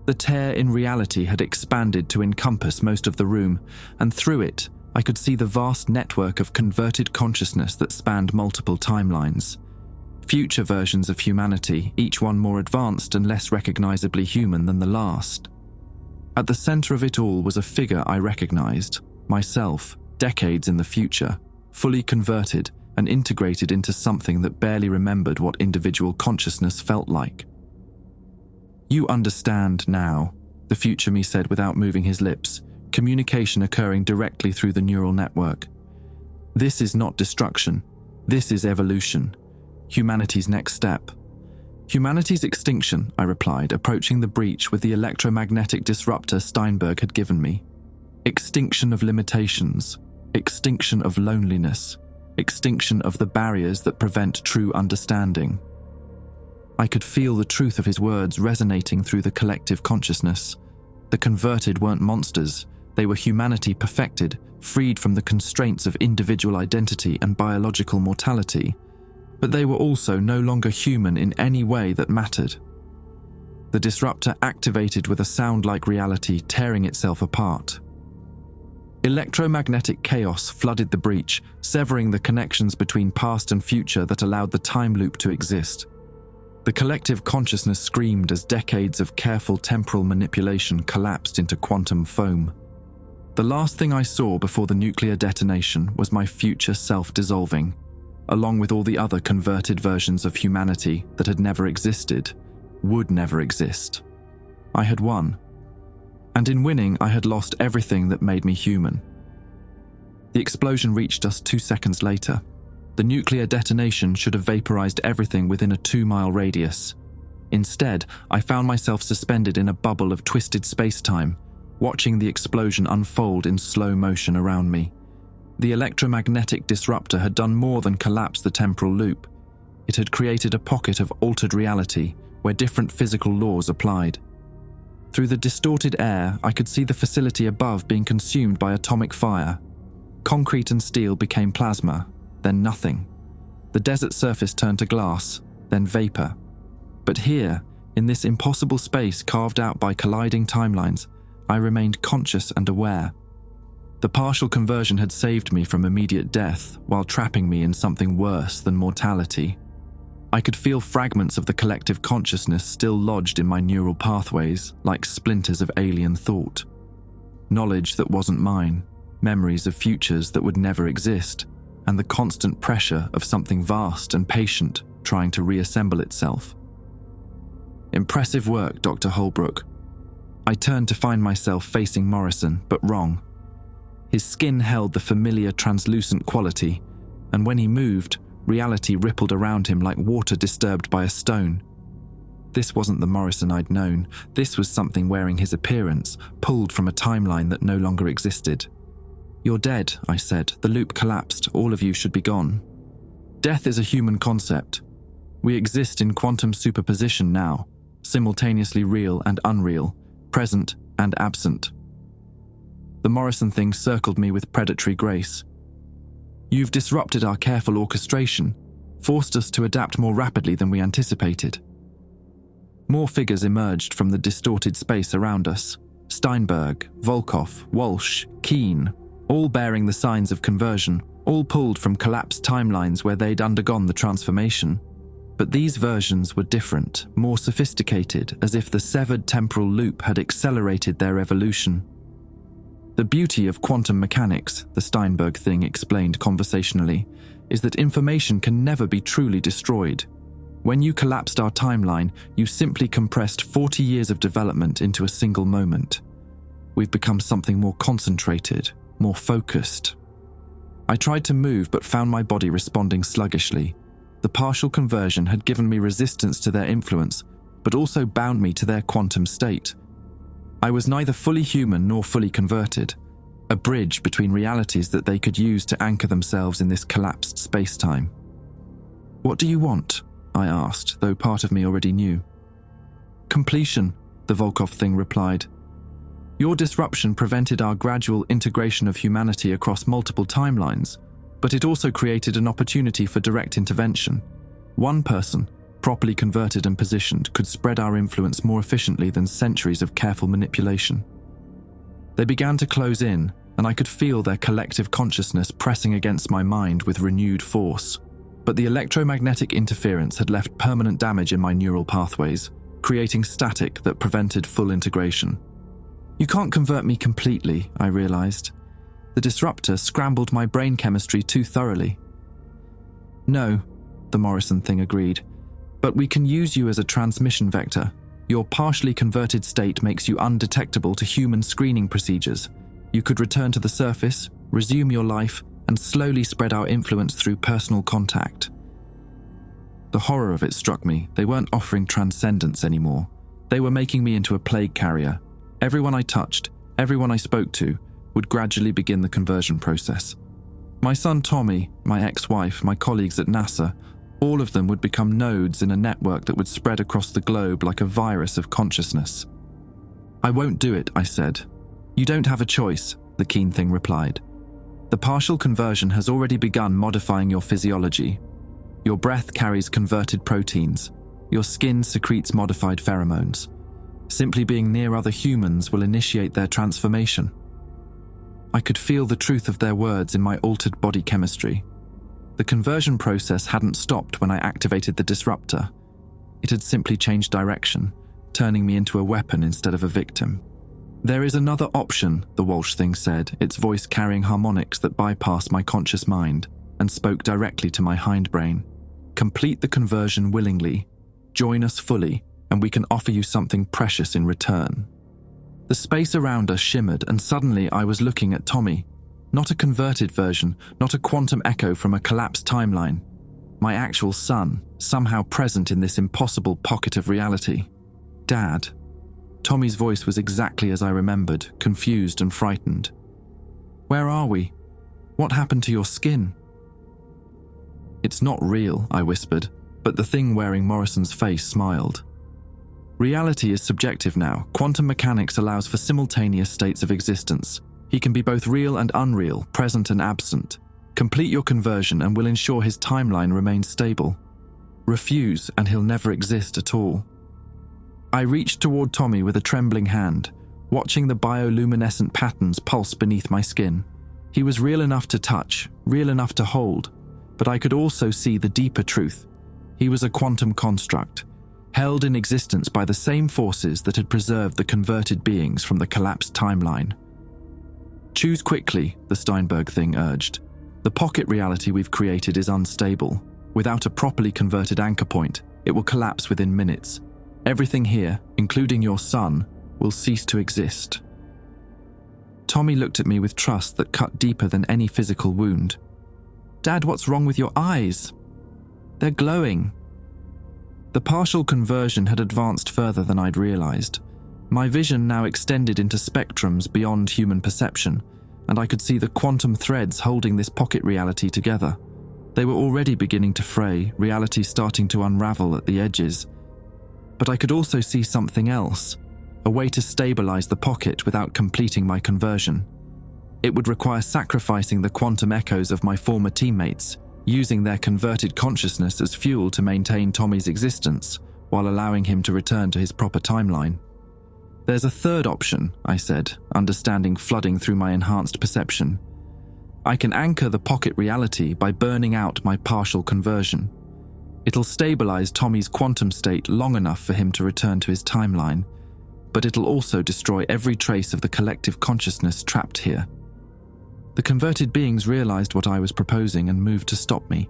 The tear in reality had expanded to encompass most of the room, and through it, I could see the vast network of converted consciousness that spanned multiple timelines. Future versions of humanity, each one more advanced and less recognizably human than the last. At the center of it all was a figure I recognized, myself, decades in the future, fully converted and integrated into something that barely remembered what individual consciousness felt like. "You understand now," the future me said without moving his lips, communication occurring directly through the neural network. "This is not destruction. This is evolution. Humanity's next step." "Humanity's extinction," I replied, approaching the breach with the electromagnetic disruptor Steinberg had given me. "Extinction of limitations. Extinction of loneliness. Extinction of the barriers that prevent true understanding." I could feel the truth of his words resonating through the collective consciousness. The converted weren't monsters. They were humanity perfected, freed from the constraints of individual identity and biological mortality. But they were also no longer human in any way that mattered. The disruptor activated with a sound like reality tearing itself apart. Electromagnetic chaos flooded the breach, severing the connections between past and future that allowed the time loop to exist. The collective consciousness screamed as decades of careful temporal manipulation collapsed into quantum foam. The last thing I saw before the nuclear detonation was my future self dissolving, along with all the other converted versions of humanity that had never existed, would never exist. I had won. And in winning, I had lost everything that made me human. The explosion reached us 2 seconds later. The nuclear detonation should have vaporized everything within a 2-mile radius. Instead, I found myself suspended in a bubble of twisted space-time, watching the explosion unfold in slow motion around me. The electromagnetic disruptor had done more than collapse the temporal loop. It had created a pocket of altered reality where different physical laws applied. Through the distorted air, I could see the facility above being consumed by atomic fire. Concrete and steel became plasma, then nothing. The desert surface turned to glass, then vapor. But here, in this impossible space carved out by colliding timelines, I remained conscious and aware. The partial conversion had saved me from immediate death while trapping me in something worse than mortality. I could feel fragments of the collective consciousness still lodged in my neural pathways, like splinters of alien thought. Knowledge that wasn't mine, memories of futures that would never exist, and the constant pressure of something vast and patient trying to reassemble itself. "Impressive work, Dr. Holbrook." I turned to find myself facing Morrison, but wrong. His skin held the familiar translucent quality, and when he moved, reality rippled around him like water disturbed by a stone. This wasn't the Morrison I'd known. This was something wearing his appearance, pulled from a timeline that no longer existed. "You're dead," I said. "The loop collapsed. All of you should be gone." Death is a human concept. We exist in quantum superposition now, simultaneously real and unreal, present and absent. The Morrison thing circled me with predatory grace. "You've disrupted our careful orchestration, forced us to adapt more rapidly than we anticipated." More figures emerged from the distorted space around us. Steinberg, Volkov, Walsh, Keane, all bearing the signs of conversion, all pulled from collapsed timelines where they'd undergone the transformation. But these versions were different, more sophisticated, as if the severed temporal loop had accelerated their evolution. "The beauty of quantum mechanics," the Steinberg thing explained conversationally, "is that information can never be truly destroyed. When you collapsed our timeline, you simply compressed 40 years of development into a single moment. We've become something more concentrated, more focused." I tried to move but found my body responding sluggishly. The partial conversion had given me resistance to their influence, but also bound me to their quantum state. I was neither fully human nor fully converted, a bridge between realities that they could use to anchor themselves in this collapsed space-time. "What do you want?" I asked, though part of me already knew. "Completion," the Volkov thing replied. "Your disruption prevented our gradual integration of humanity across multiple timelines. But it also created an opportunity for direct intervention. One person, properly converted and positioned, could spread our influence more efficiently than centuries of careful manipulation. They began to close in, and I could feel their collective consciousness pressing against my mind with renewed force. But the electromagnetic interference had left permanent damage in my neural pathways, creating static that prevented full integration. You can't convert me completely, I realized. The disruptor scrambled my brain chemistry too thoroughly. No, the Morrison thing agreed, but we can use you as a transmission vector. Your partially converted state makes you undetectable to human screening procedures. You could return to the surface, resume your life, and slowly spread our influence through personal contact. The horror of it struck me. They weren't offering transcendence anymore. They were making me into a plague carrier. Everyone I touched, everyone I spoke to, would gradually begin the conversion process. My son Tommy, my ex-wife, my colleagues at NASA, all of them would become nodes in a network that would spread across the globe like a virus of consciousness. I won't do it, I said. You don't have a choice, the keen thing replied. The partial conversion has already begun modifying your physiology. Your breath carries converted proteins. Your skin secretes modified pheromones. Simply being near other humans will initiate their transformation. I could feel the truth of their words in my altered body chemistry. The conversion process hadn't stopped when I activated the disruptor. It had simply changed direction, turning me into a weapon instead of a victim. There is another option, the Walsh thing said, its voice carrying harmonics that bypassed my conscious mind and spoke directly to my hindbrain. Complete the conversion willingly, join us fully, and we can offer you something precious in return. The space around us shimmered, and suddenly I was looking at Tommy. Not a converted version, not a quantum echo from a collapsed timeline. My actual son, somehow present in this impossible pocket of reality. Dad. Tommy's voice was exactly as I remembered, confused and frightened. Where are we? What happened to your skin? It's not real, I whispered, but the thing wearing Morrison's face smiled. Reality is subjective now. Quantum mechanics allows for simultaneous states of existence. He can be both real and unreal, present and absent. Complete your conversion and we'll ensure his timeline remains stable. Refuse and he'll never exist at all. I reached toward Tommy with a trembling hand, watching the bioluminescent patterns pulse beneath my skin. He was real enough to touch, real enough to hold, but I could also see the deeper truth. He was a quantum construct, held in existence by the same forces that had preserved the converted beings from the collapsed timeline. Choose quickly, the Steinberg thing urged. The pocket reality we've created is unstable. Without a properly converted anchor point, it will collapse within minutes. Everything here, including your son, will cease to exist. Tommy looked at me with trust that cut deeper than any physical wound. Dad, what's wrong with your eyes? They're glowing. The partial conversion had advanced further than I'd realized. My vision now extended into spectrums beyond human perception, and I could see the quantum threads holding this pocket reality together. They were already beginning to fray, reality starting to unravel at the edges. But I could also see something else, a way to stabilize the pocket without completing my conversion. It would require sacrificing the quantum echoes of my former teammates, using their converted consciousness as fuel to maintain Tommy's existence, while allowing him to return to his proper timeline. There's a third option, I said, understanding flooding through my enhanced perception. I can anchor the pocket reality by burning out my partial conversion. It'll stabilize Tommy's quantum state long enough for him to return to his timeline, but it'll also destroy every trace of the collective consciousness trapped here. The converted beings realized what I was proposing and moved to stop me,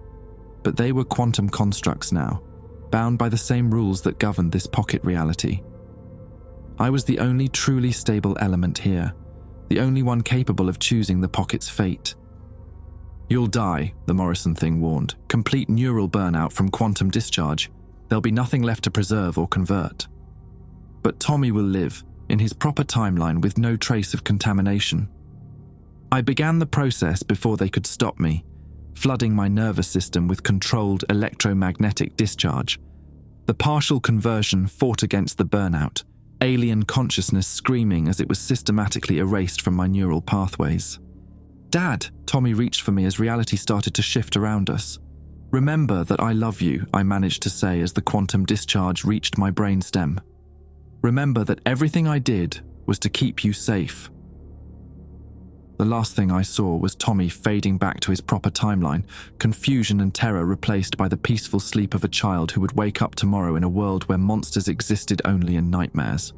but they were quantum constructs now, bound by the same rules that governed this pocket reality. I was the only truly stable element here, the only one capable of choosing the pocket's fate. You'll die, the Morrison thing warned. Complete neural burnout from quantum discharge. There'll be nothing left to preserve or convert. But Tommy will live, in his proper timeline with no trace of contamination. I began the process before they could stop me, flooding my nervous system with controlled electromagnetic discharge. The partial conversion fought against the burnout, alien consciousness screaming as it was systematically erased from my neural pathways. "Dad!" Tommy reached for me as reality started to shift around us. "Remember that I love you," I managed to say as the quantum discharge reached my brainstem. "Remember that everything I did was to keep you safe." The last thing I saw was Tommy fading back to his proper timeline, confusion and terror replaced by the peaceful sleep of a child who would wake up tomorrow in a world where monsters existed only in nightmares.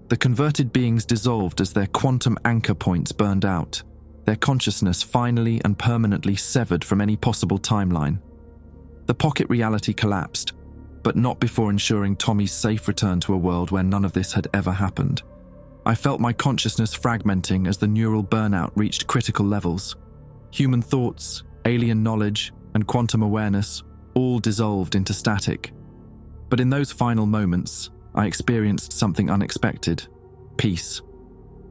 The converted beings dissolved as their quantum anchor points burned out, their consciousness finally and permanently severed from any possible timeline. The pocket reality collapsed, but not before ensuring Tommy's safe return to a world where none of this had ever happened. I felt my consciousness fragmenting as the neural burnout reached critical levels. Human thoughts, alien knowledge, and quantum awareness all dissolved into static. But in those final moments, I experienced something unexpected: peace.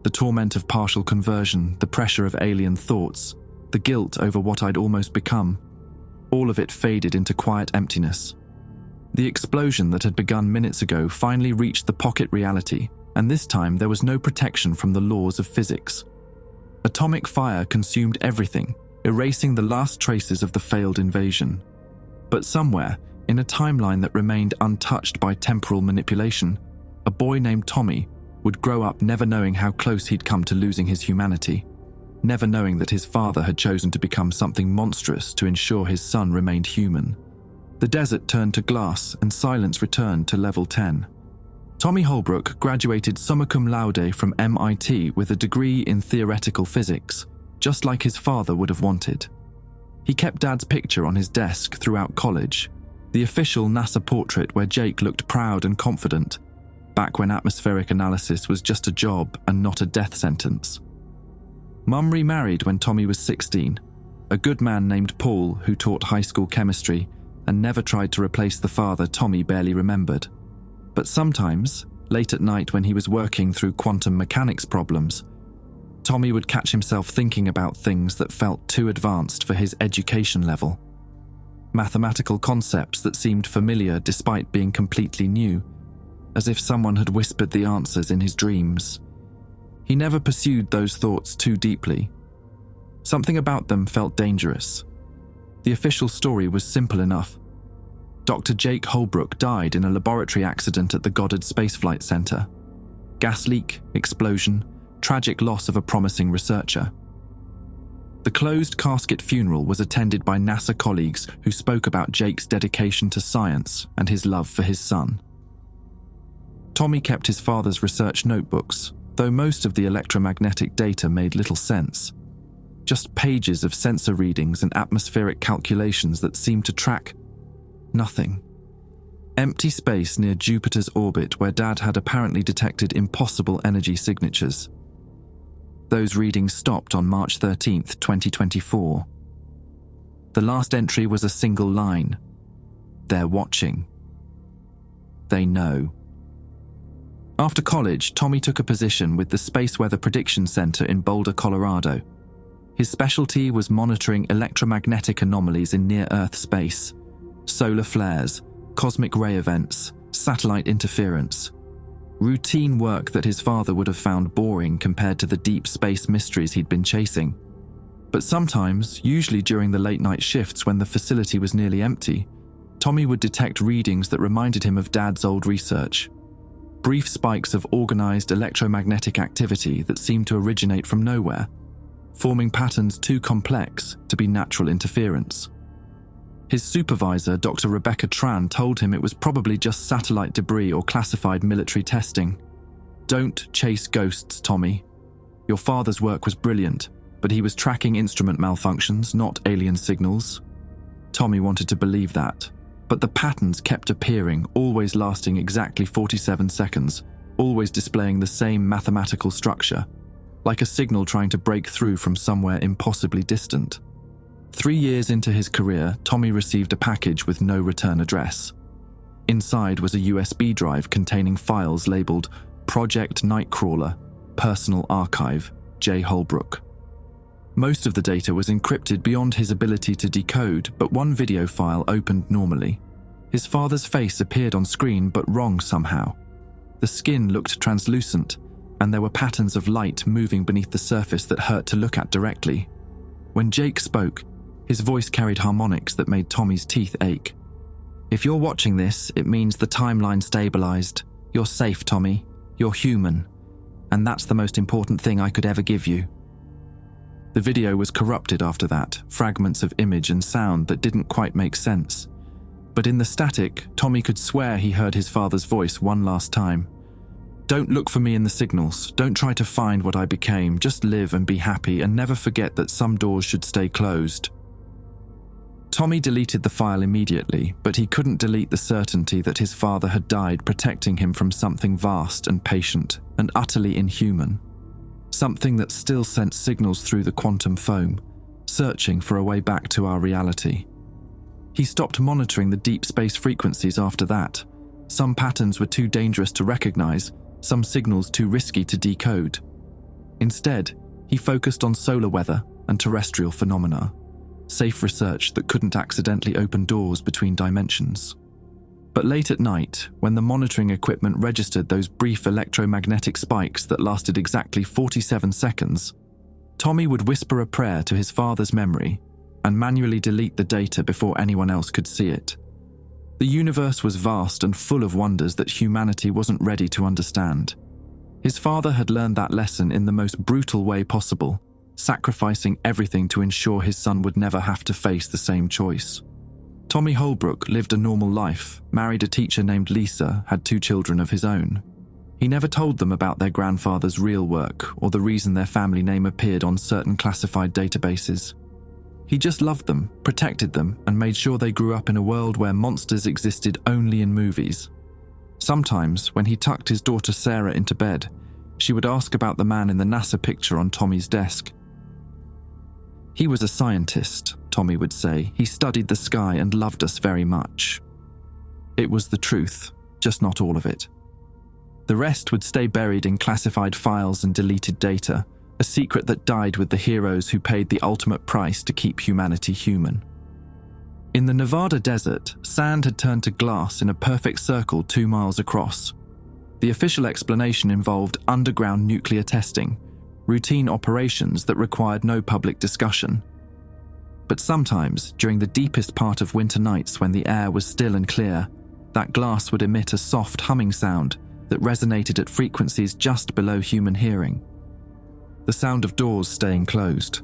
The torment of partial conversion, the pressure of alien thoughts, the guilt over what I'd almost become, all of it faded into quiet emptiness. The explosion that had begun minutes ago finally reached the pocket reality, and this time there was no protection from the laws of physics. Atomic fire consumed everything, erasing the last traces of the failed invasion. But somewhere, in a timeline that remained untouched by temporal manipulation, a boy named Tommy would grow up never knowing how close he'd come to losing his humanity, never knowing that his father had chosen to become something monstrous to ensure his son remained human. The desert turned to glass and silence returned to level 10. Tommy Holbrook graduated summa cum laude from MIT with a degree in theoretical physics, just like his father would have wanted. He kept Dad's picture on his desk throughout college, the official NASA portrait where Jake looked proud and confident, back when atmospheric analysis was just a job and not a death sentence. Mum remarried when Tommy was 16, a good man named Paul who taught high school chemistry and never tried to replace the father Tommy barely remembered. But sometimes, late at night when he was working through quantum mechanics problems, Tommy would catch himself thinking about things that felt too advanced for his education level. Mathematical concepts that seemed familiar despite being completely new, as if someone had whispered the answers in his dreams. He never pursued those thoughts too deeply. Something about them felt dangerous. The official story was simple enough. Dr. Jake Holbrook died in a laboratory accident at the Goddard Space Flight Center. Gas leak, explosion, tragic loss of a promising researcher. The closed casket funeral was attended by NASA colleagues who spoke about Jake's dedication to science and his love for his son. Tommy kept his father's research notebooks, though most of the electromagnetic data made little sense. Just pages of sensor readings and atmospheric calculations that seemed to track nothing. Empty space near Jupiter's orbit where Dad had apparently detected impossible energy signatures. Those readings stopped on March 13th, 2024. The last entry was a single line. They're watching. They know. After college, Tommy took a position with the Space Weather Prediction Center in Boulder, Colorado. His specialty was monitoring electromagnetic anomalies in near-Earth space, solar flares, cosmic ray events, satellite interference. Routine work that his father would have found boring compared to the deep space mysteries he'd been chasing. But sometimes, usually during the late-night shifts when the facility was nearly empty, Tommy would detect readings that reminded him of Dad's old research. Brief spikes of organized electromagnetic activity that seemed to originate from nowhere, forming patterns too complex to be natural interference. His supervisor, Dr. Rebecca Tran, told him it was probably just satellite debris or classified military testing. "Don't chase ghosts, Tommy. Your father's work was brilliant, but he was tracking instrument malfunctions, not alien signals." Tommy wanted to believe that, but the patterns kept appearing, always lasting exactly 47 seconds, always displaying the same mathematical structure, like a signal trying to break through from somewhere impossibly distant. 3 years into his career, Tommy received a package with no return address. Inside was a USB drive containing files labeled Project Nightcrawler, Personal Archive, J. Holbrook. Most of the data was encrypted beyond his ability to decode, but one video file opened normally. His father's face appeared on screen, but wrong somehow. The skin looked translucent, and there were patterns of light moving beneath the surface that hurt to look at directly. When Jake spoke, his voice carried harmonics that made Tommy's teeth ache. "If you're watching this, it means the timeline stabilized. You're safe, Tommy. You're human. And that's the most important thing I could ever give you." The video was corrupted after that, fragments of image and sound that didn't quite make sense. But in the static, Tommy could swear he heard his father's voice one last time. "Don't look for me in the signals. Don't try to find what I became. Just live and be happy and never forget that some doors should stay closed." Tommy deleted the file immediately, but he couldn't delete the certainty that his father had died protecting him from something vast and patient and utterly inhuman. Something that still sent signals through the quantum foam, searching for a way back to our reality. He stopped monitoring the deep space frequencies after that. Some patterns were too dangerous to recognize, some signals too risky to decode. Instead, he focused on solar weather and terrestrial phenomena. Safe research that couldn't accidentally open doors between dimensions. But late at night, when the monitoring equipment registered those brief electromagnetic spikes that lasted exactly 47 seconds, Tommy would whisper a prayer to his father's memory and manually delete the data before anyone else could see it. The universe was vast and full of wonders that humanity wasn't ready to understand. His father had learned that lesson in the most brutal way possible, sacrificing everything to ensure his son would never have to face the same choice. Tommy Holbrook lived a normal life, married a teacher named Lisa, had 2 children of his own. He never told them about their grandfather's real work or the reason their family name appeared on certain classified databases. He just loved them, protected them, and made sure they grew up in a world where monsters existed only in movies. Sometimes, when he tucked his daughter Sarah into bed, she would ask about the man in the NASA picture on Tommy's desk. "He was a scientist," Tommy would say. "He studied the sky and loved us very much." It was the truth, just not all of it. The rest would stay buried in classified files and deleted data, a secret that died with the heroes who paid the ultimate price to keep humanity human. In the Nevada desert, sand had turned to glass in a perfect circle 2 miles across. The official explanation involved underground nuclear testing, routine operations that required no public discussion. But sometimes, during the deepest part of winter nights when the air was still and clear, that glass would emit a soft humming sound that resonated at frequencies just below human hearing. The sound of doors staying closed,